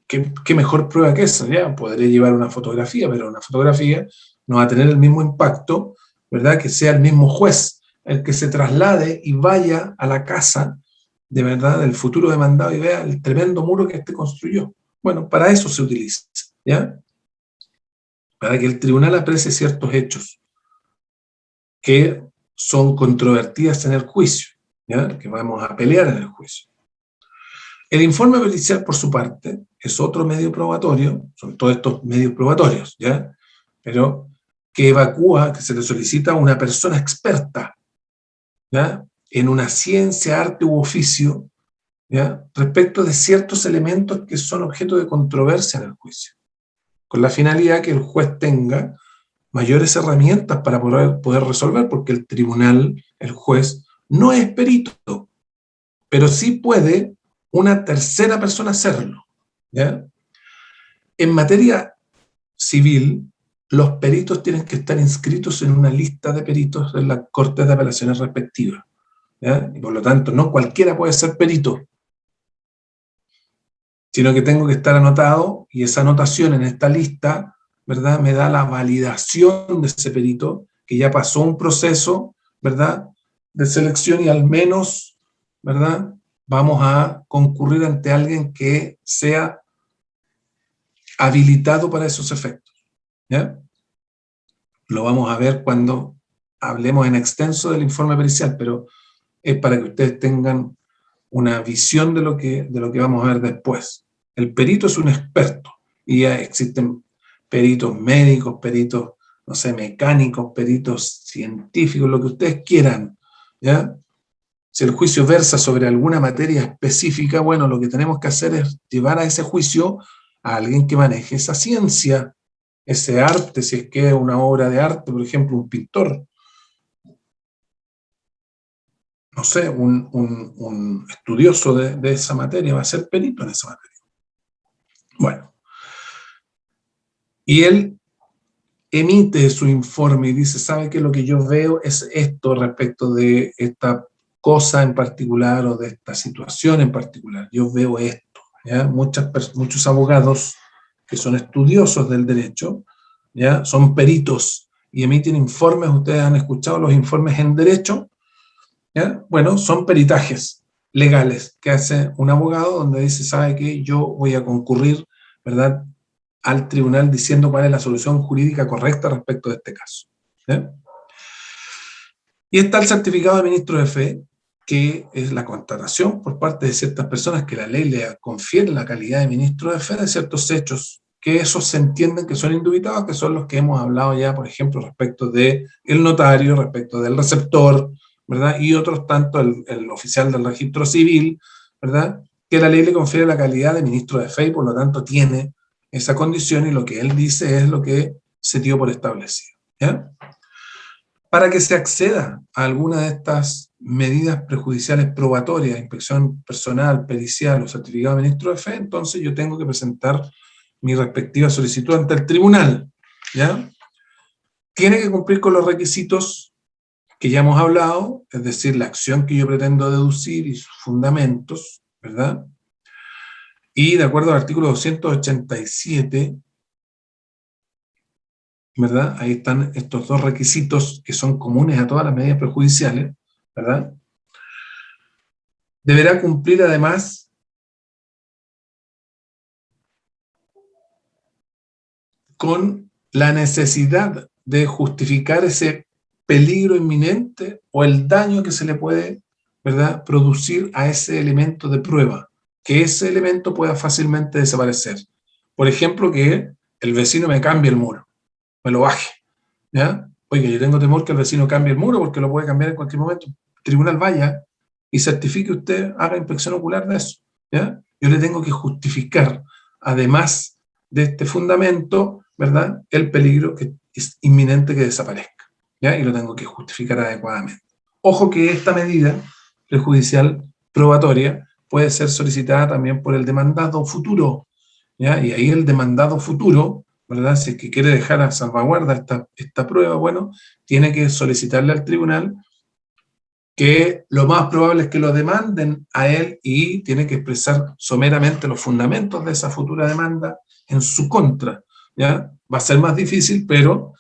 ¿Qué mejor prueba que esa? Ya podré llevar una fotografía, pero una fotografía no va a tener el mismo impacto, ¿verdad?, que sea el mismo juez el que se traslade y vaya a la casa de verdad del futuro demandado y vea el tremendo muro que este construyó. Bueno, para eso se utiliza, ¿ya? Para que el tribunal aprecie ciertos hechos que son controvertidas en el juicio, ¿ya?, que vamos a pelear en el juicio. El informe pericial, por su parte, es otro medio probatorio, son todos estos medios probatorios, ¿ya?, pero que evacúa, que se le solicita a una persona experta, ¿ya?, en una ciencia, arte u oficio, ¿ya?, respecto de ciertos elementos que son objeto de controversia en el juicio, con la finalidad que el juez tenga mayores herramientas para poder resolver, porque el tribunal, el juez, no es perito, pero sí puede una tercera persona hacerlo, ¿ya? En materia civil, los peritos tienen que estar inscritos en una lista de peritos en las cortes de apelaciones respectivas, ¿ya? Y por lo tanto, no cualquiera puede ser perito, sino que tengo que estar anotado, y esa anotación en esta lista, ¿verdad?, me da la validación de ese perito, que ya pasó un proceso, ¿verdad?, de selección, y al menos, ¿verdad?, vamos a concurrir ante alguien que sea habilitado para esos efectos, ¿ya? Lo vamos a ver cuando hablemos en extenso del informe pericial, pero es para que ustedes tengan una visión de lo que vamos a ver después. El perito es un experto, y ya existen peritos médicos, peritos, no sé, mecánicos, peritos científicos, lo que ustedes quieran, ¿ya? Si el juicio versa sobre alguna materia específica, bueno, lo que tenemos que hacer es llevar a ese juicio a alguien que maneje esa ciencia, ese arte, si es que es una obra de arte, por ejemplo, un pintor, no sé, un estudioso de esa materia va a ser perito en esa materia. Bueno, y él emite su informe y dice, ¿sabe qué? Lo que yo veo es esto respecto de esta cosa en particular o de esta situación en particular. Yo veo esto, ¿ya? Muchos abogados que son estudiosos del derecho, ¿ya?, son peritos y emiten informes. Ustedes han escuchado los informes en derecho, ¿ya? Bueno, son peritajes legales que hace un abogado donde dice, ¿sabe qué? Yo voy a concurrir, ¿verdad?, al tribunal diciendo cuál es la solución jurídica correcta respecto de este caso. ¿Ya? Y está el certificado de ministro de fe, que es la constatación por parte de ciertas personas que la ley le confiere la calidad de ministro de fe de ciertos hechos, que esos se entienden que son indubitados, que son los que hemos hablado ya, por ejemplo, respecto del notario, respecto del receptor, ¿verdad? Y otros tanto, el oficial del registro civil, ¿verdad? Que la ley le confiere la calidad de ministro de fe y por lo tanto tiene esa condición y lo que él dice es lo que se dio por establecido. ¿Ya? Para que se acceda a alguna de estas medidas prejudiciales probatorias, inspección personal, pericial o certificado de ministro de fe, entonces yo tengo que presentar mi respectiva solicitud ante el tribunal. ¿Ya? Tiene que cumplir con los requisitos que ya hemos hablado, es decir, la acción que yo pretendo deducir y sus fundamentos, ¿verdad? Y de acuerdo al artículo 287, ¿verdad? Ahí están estos dos requisitos que son comunes a todas las medidas prejudiciales, ¿verdad? Deberá cumplir además con la necesidad de justificar ese peligro inminente o el daño que se le puede, ¿verdad?, producir a ese elemento de prueba, que ese elemento pueda fácilmente desaparecer. Por ejemplo, que el vecino me cambie el muro, me lo baje, ¿ya? Oiga, yo tengo temor que el vecino cambie el muro porque lo puede cambiar en cualquier momento. El tribunal vaya y certifique usted, haga inspección ocular de eso, ¿ya? Yo le tengo que justificar, además de este fundamento, ¿verdad?, el peligro que es inminente que desaparezca, ¿ya? Y lo tengo que justificar adecuadamente. Ojo que esta medida prejudicial probatoria puede ser solicitada también por el demandado futuro, ¿ya? Y ahí el demandado futuro, ¿verdad?, si es que quiere dejar a salvaguarda esta prueba, bueno, tiene que solicitarle al tribunal que lo más probable es que lo demanden a él y tiene que expresar someramente los fundamentos de esa futura demanda en su contra, ¿ya? Va a ser más difícil, pero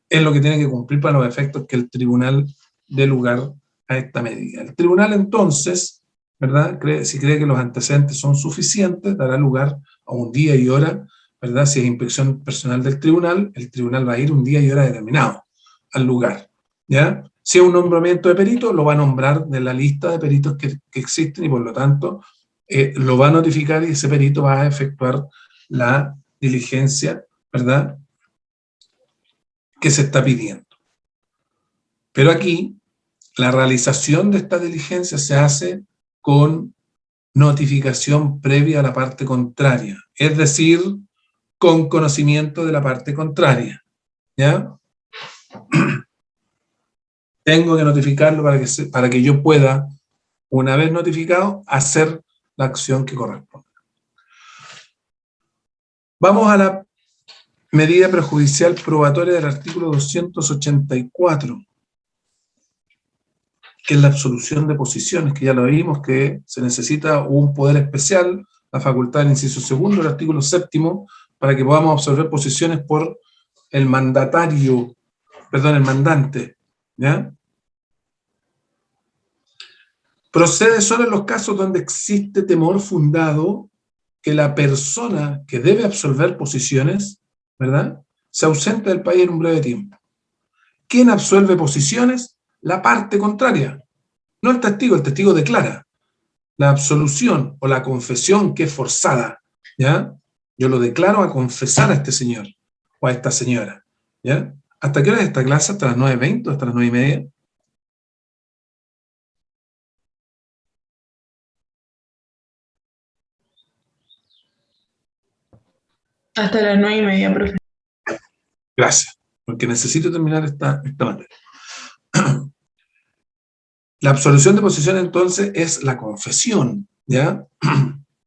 es lo que tiene que cumplir para los efectos que el tribunal dé lugar a esta medida. El tribunal entonces, ¿verdad?, si cree que los antecedentes son suficientes, dará lugar a un día y hora, ¿verdad? Si es inspección personal del tribunal, el tribunal va a ir un día y hora determinado al lugar, ¿ya? Si es un nombramiento de perito, lo va a nombrar de la lista de peritos que existen y por lo tanto lo va a notificar y ese perito va a efectuar la diligencia, ¿verdad?, que se está pidiendo. Pero aquí, la realización de esta diligencia se hace con notificación previa a la parte contraria, es decir, con conocimiento de la parte contraria, ¿ya? Tengo que notificarlo para que yo pueda, una vez notificado, hacer la acción que corresponde. Vamos a la medida prejudicial probatoria del artículo 284, que es la absolución de posiciones, que ya lo vimos, que se necesita un poder especial, la facultad del inciso segundo del artículo 7º, para que podamos absolver posiciones por el mandatario, perdón, el mandante, ¿ya? Procede solo en los casos donde existe temor fundado que la persona que debe absolver posiciones, ¿verdad?, se ausente del país en un breve tiempo. ¿Quién absuelve posiciones? La parte contraria, no el testigo declara. La absolución o la confesión que es forzada, ¿ya? Yo lo declaro a confesar a este señor o a esta señora, ¿ya? ¿Hasta qué hora es esta clase? ¿Hasta las 9:20 o hasta las 9:30? Hasta las 9:30, profe. Gracias, porque necesito terminar esta materia. La absolución de posición entonces es la confesión, ¿ya?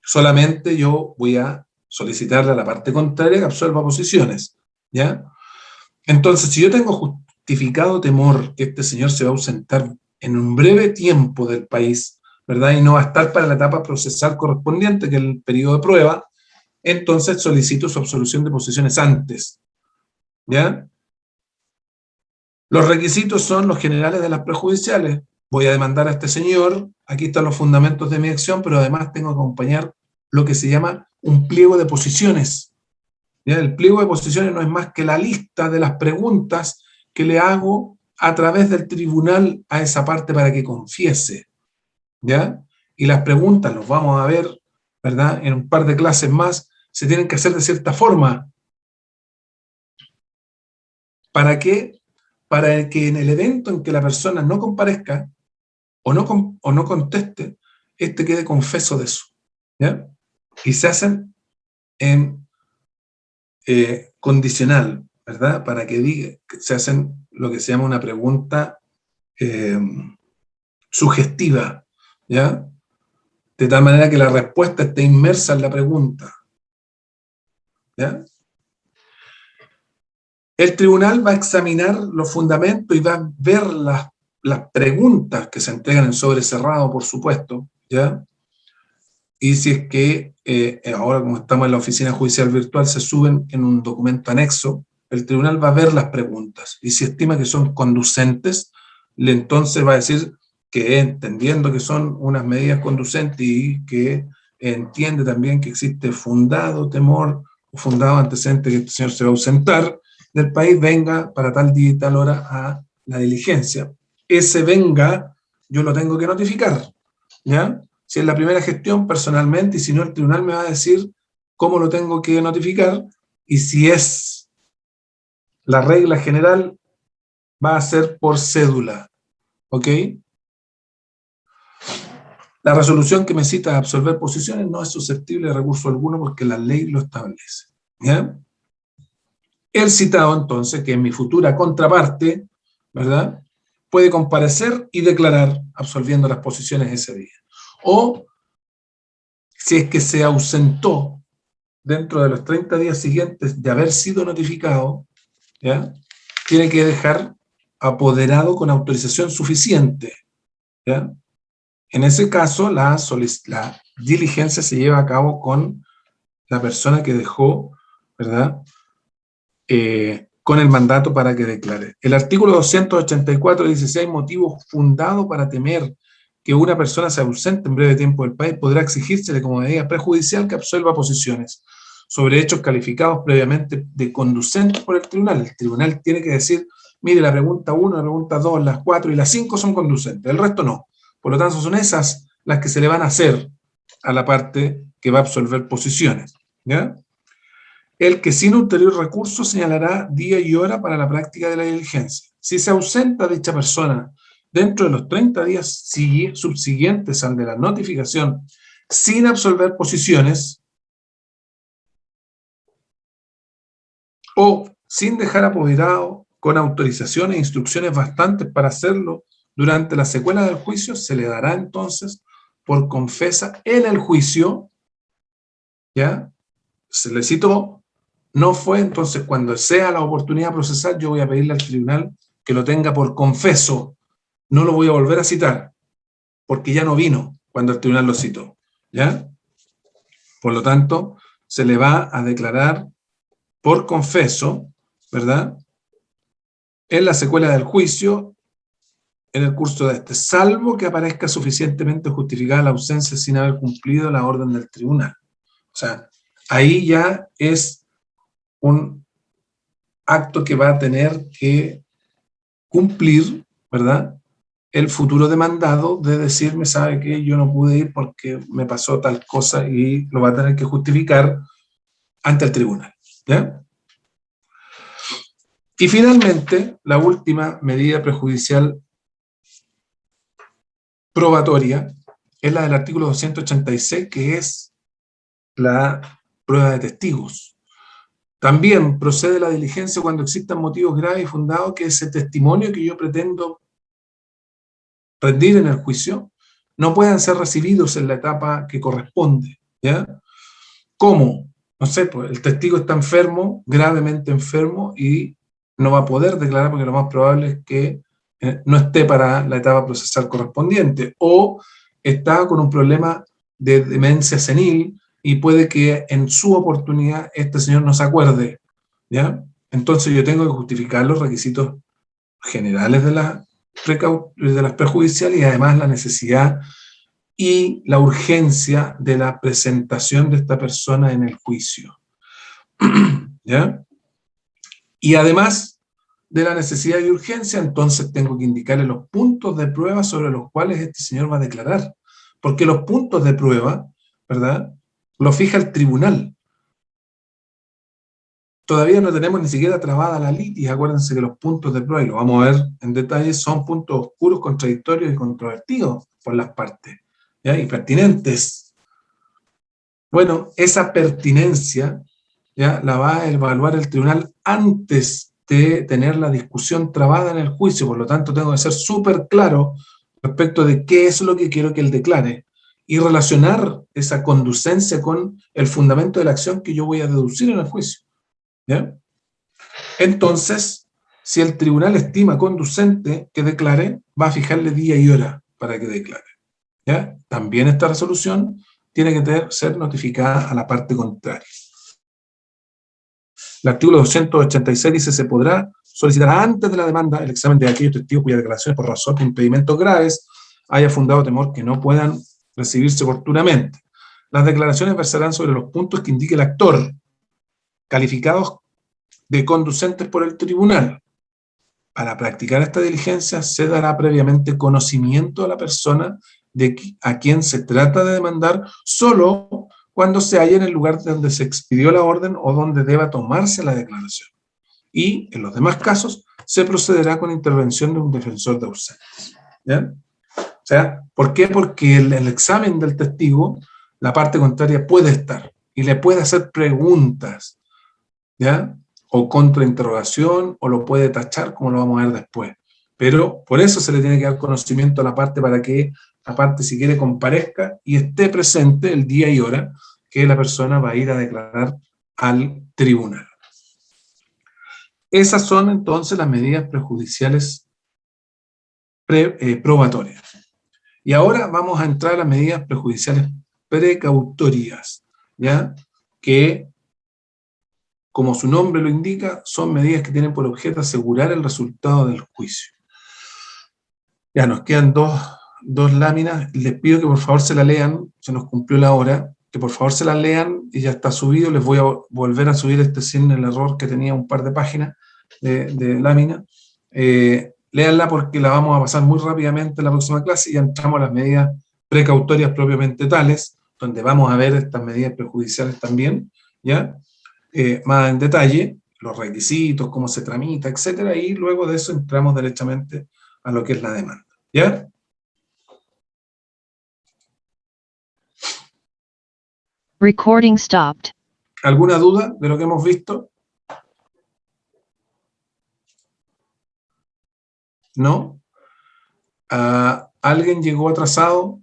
Solamente yo voy a solicitarle a la parte contraria que absuelva posiciones, ¿ya? Entonces, si yo tengo justificado temor que este señor se va a ausentar en un breve tiempo del país, ¿verdad?, y no va a estar para la etapa procesal correspondiente, que es el periodo de prueba, entonces solicito su absolución de posiciones antes, ¿ya? Los requisitos son los generales de las prejudiciales. Voy a demandar a este señor, aquí están los fundamentos de mi acción, pero además tengo que acompañar lo que se llama un pliego de posiciones. ¿Ya? El pliego de posiciones no es más que la lista de las preguntas que le hago a través del tribunal a esa parte para que confiese. ¿Ya? Y las preguntas, los vamos a ver, ¿verdad?, en un par de clases más, se tienen que hacer de cierta forma. ¿Para qué? Para que en el evento en que la persona no comparezca o no conteste, quede confeso de eso. ¿Ya? Y se hacen en condicional, ¿verdad? Para que diga, se hacen lo que se llama una pregunta sugestiva, ¿ya? De tal manera que la respuesta esté inmersa en la pregunta. ¿Ya? El tribunal va a examinar los fundamentos y va a ver las preguntas que se entregan en sobre cerrado, por supuesto, ¿ya? Y si es que ahora, como estamos en la oficina judicial virtual, se suben en un documento anexo, el tribunal va a ver las preguntas y si estima que son conducentes, entonces va a decir que entendiendo que son unas medidas conducentes y que entiende también que existe fundado temor o fundado antecedente que este señor se va a ausentar del país, venga para tal día y tal hora a la diligencia. Ese venga, yo lo tengo que notificar, ¿ya? Si es la primera gestión, personalmente, y si no, el tribunal me va a decir cómo lo tengo que notificar, y si es la regla general, va a ser por cédula, ¿ok? La resolución que me cita a absolver posiciones no es susceptible de recurso alguno porque la ley lo establece, ¿ya? El citado, entonces, que es mi futura contraparte, ¿verdad?, puede comparecer y declarar absolviendo las posiciones ese día. O, si es que se ausentó dentro de los 30 días siguientes de haber sido notificado, ¿ya?, tiene que dejar apoderado con autorización suficiente, ¿ya? En ese caso, la diligencia se lleva a cabo con la persona que dejó, ¿verdad?, con el mandato para que declare. El artículo 284 dice: si hay motivos fundados para temer que una persona se ausente en breve tiempo del país, podrá exigírsele como medida prejudicial que absuelva posiciones sobre hechos calificados previamente de conducentes por el tribunal. El tribunal tiene que decir, mire, la pregunta 1, la pregunta 2, las 4 y las 5 son conducentes, el resto no. Por lo tanto, son esas las que se le van a hacer a la parte que va a absolver posiciones, ¿ya? El que sin ulterior recurso señalará día y hora para la práctica de la diligencia. Si se ausenta dicha persona dentro de los 30 días subsiguientes al de la notificación sin absolver posiciones o sin dejar apoderado con autorizaciones e instrucciones bastantes para hacerlo durante la secuela del juicio, se le dará entonces por confesa en el juicio, ¿ya? Se le citó. No fue, entonces cuando sea la oportunidad procesal, yo voy a pedirle al tribunal que lo tenga por confeso. No lo voy a volver a citar, porque ya no vino cuando el tribunal lo citó, ¿ya? Por lo tanto, se le va a declarar por confeso, ¿verdad?, en la secuela del juicio, en el curso de este, salvo que aparezca suficientemente justificada la ausencia sin haber cumplido la orden del tribunal. O sea, ahí ya es un acto que va a tener que cumplir, ¿verdad?, el futuro demandado de decirme, sabe que yo no pude ir porque me pasó tal cosa, y lo va a tener que justificar ante el tribunal, ¿ya? Y finalmente, la última medida prejudicial probatoria es la del artículo 286, que es la prueba de testigos. También procede la diligencia cuando existan motivos graves y fundados que ese testimonio que yo pretendo rendir en el juicio no puedan ser recibidos en la etapa que corresponde, ¿ya? ¿Cómo? No sé, pues el testigo está enfermo, gravemente enfermo, y no va a poder declarar porque lo más probable es que no esté para la etapa procesal correspondiente, o está con un problema de demencia senil, y puede que en su oportunidad este señor no se acuerde, ¿ya? Entonces yo tengo que justificar los requisitos generales de las prejudiciales y además la necesidad y la urgencia de la presentación de esta persona en el juicio. ¿Ya? Y además de la necesidad y urgencia, entonces tengo que indicarle los puntos de prueba sobre los cuales este señor va a declarar. Porque los puntos de prueba, ¿verdad?, los fija el tribunal. Todavía no tenemos ni siquiera trabada la litis. Acuérdense que los puntos de prueba, y lo vamos a ver en detalle, son puntos oscuros, contradictorios y controvertidos por las partes, ¿ya?, y pertinentes. Bueno, esa pertinencia, ¿ya?, la va a evaluar el tribunal antes de tener la discusión trabada en el juicio. Por lo tanto, tengo que ser súper claro respecto de qué es lo que quiero que él declare y relacionar esa conducencia con el fundamento de la acción que yo voy a deducir en el juicio. ¿Ya? Entonces, si el tribunal estima conducente que declare, va a fijarle día y hora para que declare. ¿Ya? También esta resolución tiene que ser notificada a la parte contraria. El artículo 286 dice: se podrá solicitar antes de la demanda el examen de aquellos testigos cuyas declaraciones por razón de impedimentos graves haya fundado temor que no puedan recibirse oportunamente. Las declaraciones versarán sobre los puntos que indique el actor, calificados de conducentes por el tribunal. Para practicar esta diligencia se dará previamente conocimiento a la persona a quien se trata de demandar solo cuando se halla en el lugar donde se expidió la orden o donde deba tomarse la declaración. Y en los demás casos se procederá con intervención de un defensor de ausentes. ¿Ya? O sea, ¿por qué? Porque el examen del testigo, la parte contraria puede estar y le puede hacer preguntas, ¿ya?, o contrainterrogación, o lo puede tachar, como lo vamos a ver después. Pero por eso se le tiene que dar conocimiento a la parte para que la parte, si quiere, comparezca y esté presente el día y hora que la persona va a ir a declarar al tribunal. Esas son entonces las medidas prejudiciales probatorias. Y ahora vamos a entrar a las medidas prejudiciales precautorias, ¿ya?, que, como su nombre lo indica, son medidas que tienen por objeto asegurar el resultado del juicio. Ya nos quedan dos láminas. Les pido que por favor se la lean, se nos cumplió la hora, que por favor se la lean y ya está subido. Les voy a volver a subir sin el error que tenía un par de páginas de lámina. Léanla porque la vamos a pasar muy rápidamente en la próxima clase y ya entramos a las medidas precautorias propiamente tales, donde vamos a ver estas medidas prejudiciales también, ¿ya? Más en detalle, los requisitos, cómo se tramita, etcétera, y luego de eso entramos derechamente a lo que es la demanda. ¿Ya? Recording stopped. ¿Alguna duda de lo que hemos visto? ¿No? ¿Alguien llegó atrasado?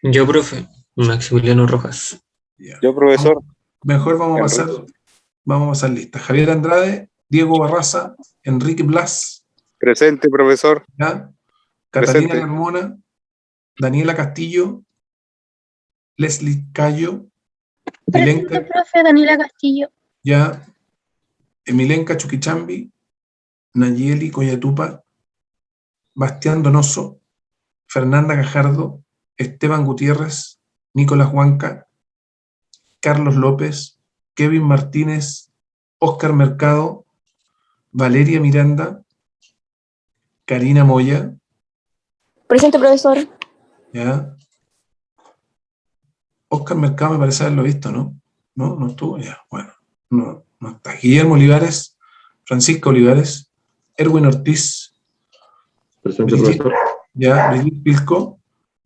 Yo, profe, Maximiliano Rojas. Ya. Yo, profesor. Mejor vamos a pasar lista. Javier Andrade, Diego Barraza, Enrique Blas. Presente, profesor. ¿Ya? Presente. Catalina Carmona, Daniela Castillo, Leslie Cayo, Presente, profe, Daniela Castillo. ya, Emilenka Chuquichambi, Nayeli Coyatupa, Bastián Donoso, Fernanda Gajardo, Esteban Gutiérrez, Nicolás Huanca, Carlos López, Kevin Martínez, Óscar Mercado, Valeria Miranda, Karina Moya. Presente, profesor. Ya. Óscar Mercado me parece haberlo visto, ¿no? ¿No estuvo? Ya, bueno. No está. Guillermo Olivares, Francisca Olivares, Erwin Ortiz. Presente, profesor. Ya, Brigitte Pilco,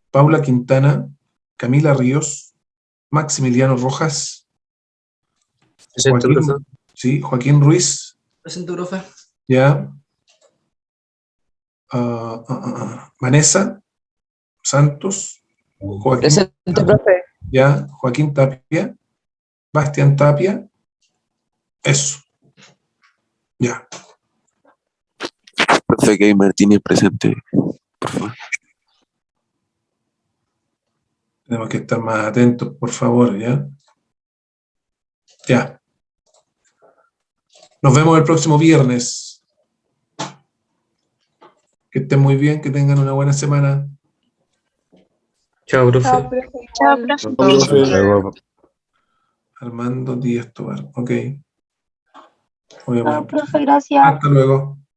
Paula Quintana, Camila Ríos, Maximiliano Rojas. Presente, profesor. Sí, Joaquín Ruiz. Presente, profe. Ya. Vanessa Santos. Joaquín, Presente, profe. ya, Joaquín Tapia, Bastián Tapia, eso. Ya. Profe Kevin Martínez, presente, por favor. Tenemos que estar más atentos, por favor, ¿ya? Ya. Nos vemos el próximo viernes. Que estén muy bien, que tengan una buena semana. Chao, profe. Chao, profe. Chao, Igual. profe. Hasta luego. Armando Díaz Tobar. Ok. Muy Chao, amable. profe, gracias. Hasta luego.